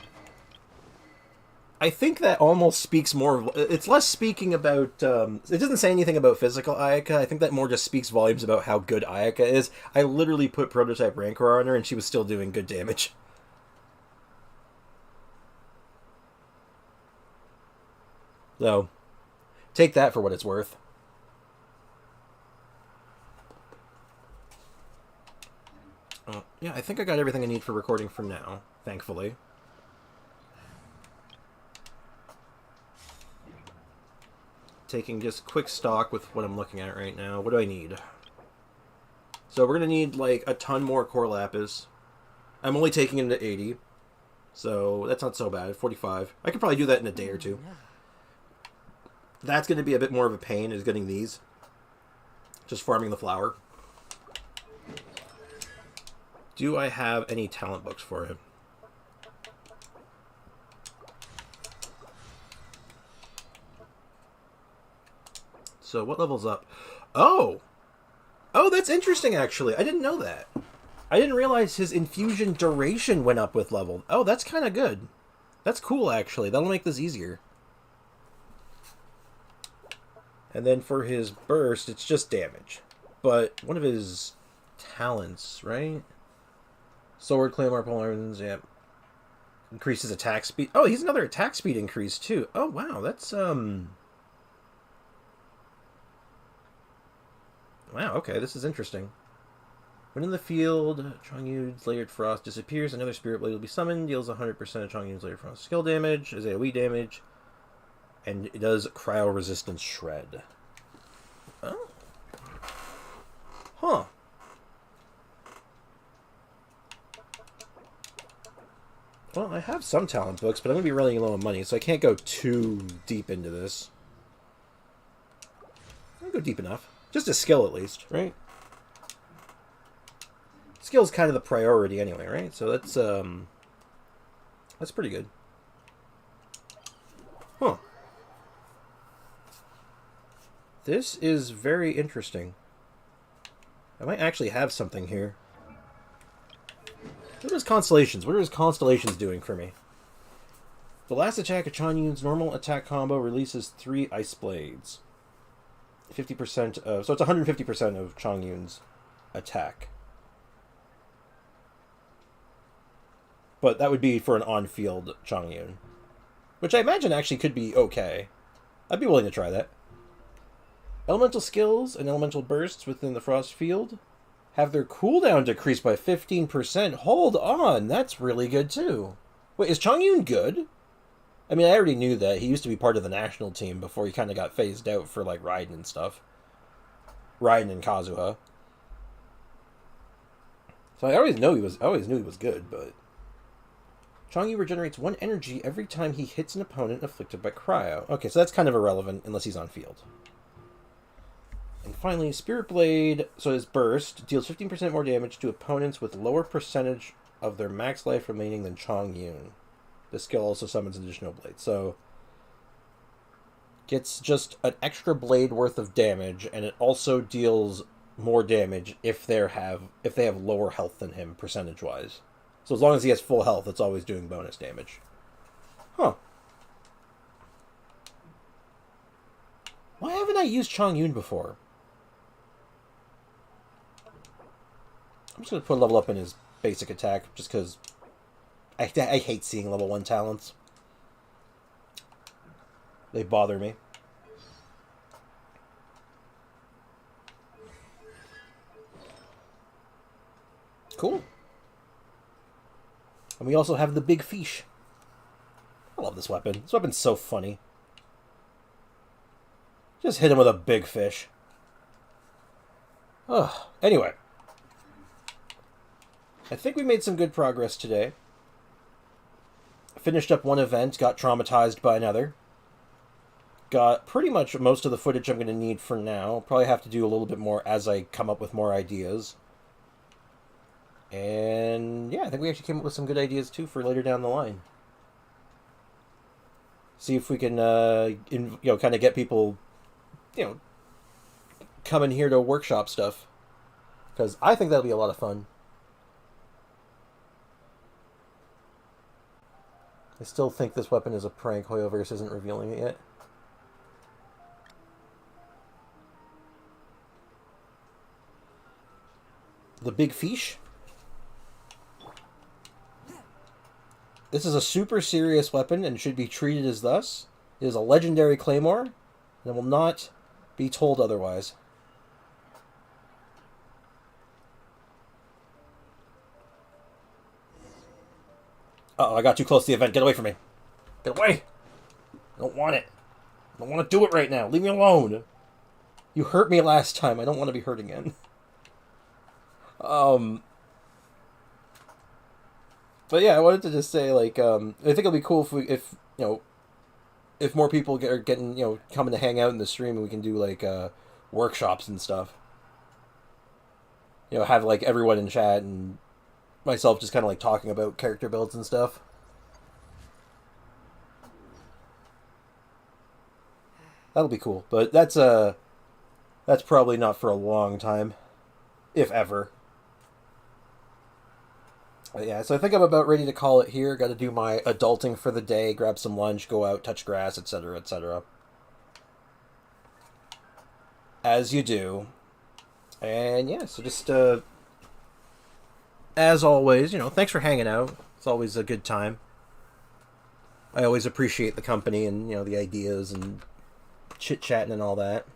I think that almost speaks more. It's less speaking about. It doesn't say anything about physical Ayaka. I think that more just speaks volumes about how good Ayaka is. I literally put prototype Rancor on her, and she was still doing good damage. So, take that for what it's worth. Yeah, I think I got everything I need for recording for now, thankfully. Taking just quick stock with what I'm looking at right now. What do I need? So we're going to need like a ton more core lapis. I'm only taking it to 80. So that's not so bad. 45. I could probably do that in a day or two. That's going to be a bit more of a pain, is getting these. Just farming the flower. Do I have any talent books for him? So what level's up? Oh! Oh, that's interesting, actually. I didn't know that. I didn't realize his infusion duration went up with level. Oh, that's kind of good. That's cool, actually. That'll make this easier. And then for his burst, it's just damage. But one of his talents, right? Sword, Claymore, Polarns, yeah. Increases attack speed. Oh, he's another attack speed increase, too. Oh, wow, that's, Wow, okay, this is interesting. When in the field, Chongyu's Layered Frost disappears, another Spirit Blade will be summoned, deals 100% of Chongyu's Layered Frost skill damage, as AoE damage, and it does Cryo Resistance Shred. Oh. Huh. Well, I have some talent books, but I'm going to be running low on money, so I can't go too deep into this. I'll go deep enough. Just a skill, at least, right? Skill's kind of the priority anyway, right? So that's pretty good. Huh. This is very interesting. I might actually have something here. What are his constellations? What are his constellations doing for me? The last attack of Chanyun's normal attack combo releases 3 Ice Blades. 50% of... So it's 150% of Chongyun's attack. But that would be for an on-field Chongyun. Which I imagine actually could be okay. I'd be willing to try that. Elemental skills and elemental bursts within the Frost field have their cooldown decreased by 15%. Hold on, that's really good too. Wait, is Chongyun good? I mean, I already knew that. He used to be part of the national team before he kind of got phased out for, like, Raiden and stuff. Raiden and Kazuha. So I always knew he was good, but... Chongyun regenerates 1 energy every time he hits an opponent afflicted by cryo. Okay, so that's kind of irrelevant unless he's on field. And finally, Spirit Blade, so his burst, deals 15% more damage to opponents with lower percentage of their max life remaining than Chong Yun. This skill also summons additional blades. So gets just an extra blade worth of damage, and it also deals more damage if they have lower health than him percentage wise. So as long as he has full health, it's always doing bonus damage. Huh. Why haven't I used Chong Yun before? I'm just going to put a level up in his basic attack, just because I hate seeing level 1 talents. They bother me. Cool. And we also have the big fish. I love this weapon. This weapon's so funny. Just hit him with a big fish. Ugh. Anyway. I think we made some good progress today. Finished up one event, got traumatized by another. Got pretty much most of the footage I'm going to need for now. Probably have to do a little bit more as I come up with more ideas. And yeah, I think we actually came up with some good ideas too for later down the line. See if we can, kind of get people, coming here to workshop stuff. Because I think that'll be a lot of fun. I still think this weapon is a prank. Hoyoverse isn't revealing it yet. The big fish. This is a super serious weapon and should be treated as thus. It is a legendary claymore and will not be told otherwise. Uh-oh, I got too close to the event. Get away from me. Get away! I don't want it. I don't want to do it right now. Leave me alone. You hurt me last time. I don't want to be hurt again. But yeah, I wanted to just say, I think it'll be cool if more people are getting, coming to hang out in the stream and we can do, workshops and stuff. Have, everyone in chat and myself just kind of, talking about character builds and stuff. That'll be cool, but that's probably not for a long time, if ever. Yeah, so I think I'm about ready to call it here. Got to do my adulting for the day, grab some lunch, go out, touch grass, etc., etc. As you do. And yeah, so just, as always, thanks for hanging out. It's always a good time. I always appreciate the company and, the ideas and chit-chatting and all that.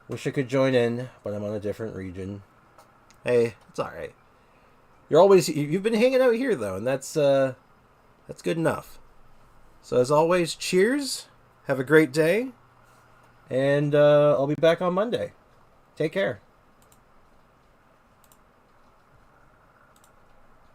Wish I could join in, but I'm on a different region. Hey, it's alright. You've been hanging out here, though, and that's good enough. So, as always, cheers, have a great day, and I'll be back on Monday. Take care.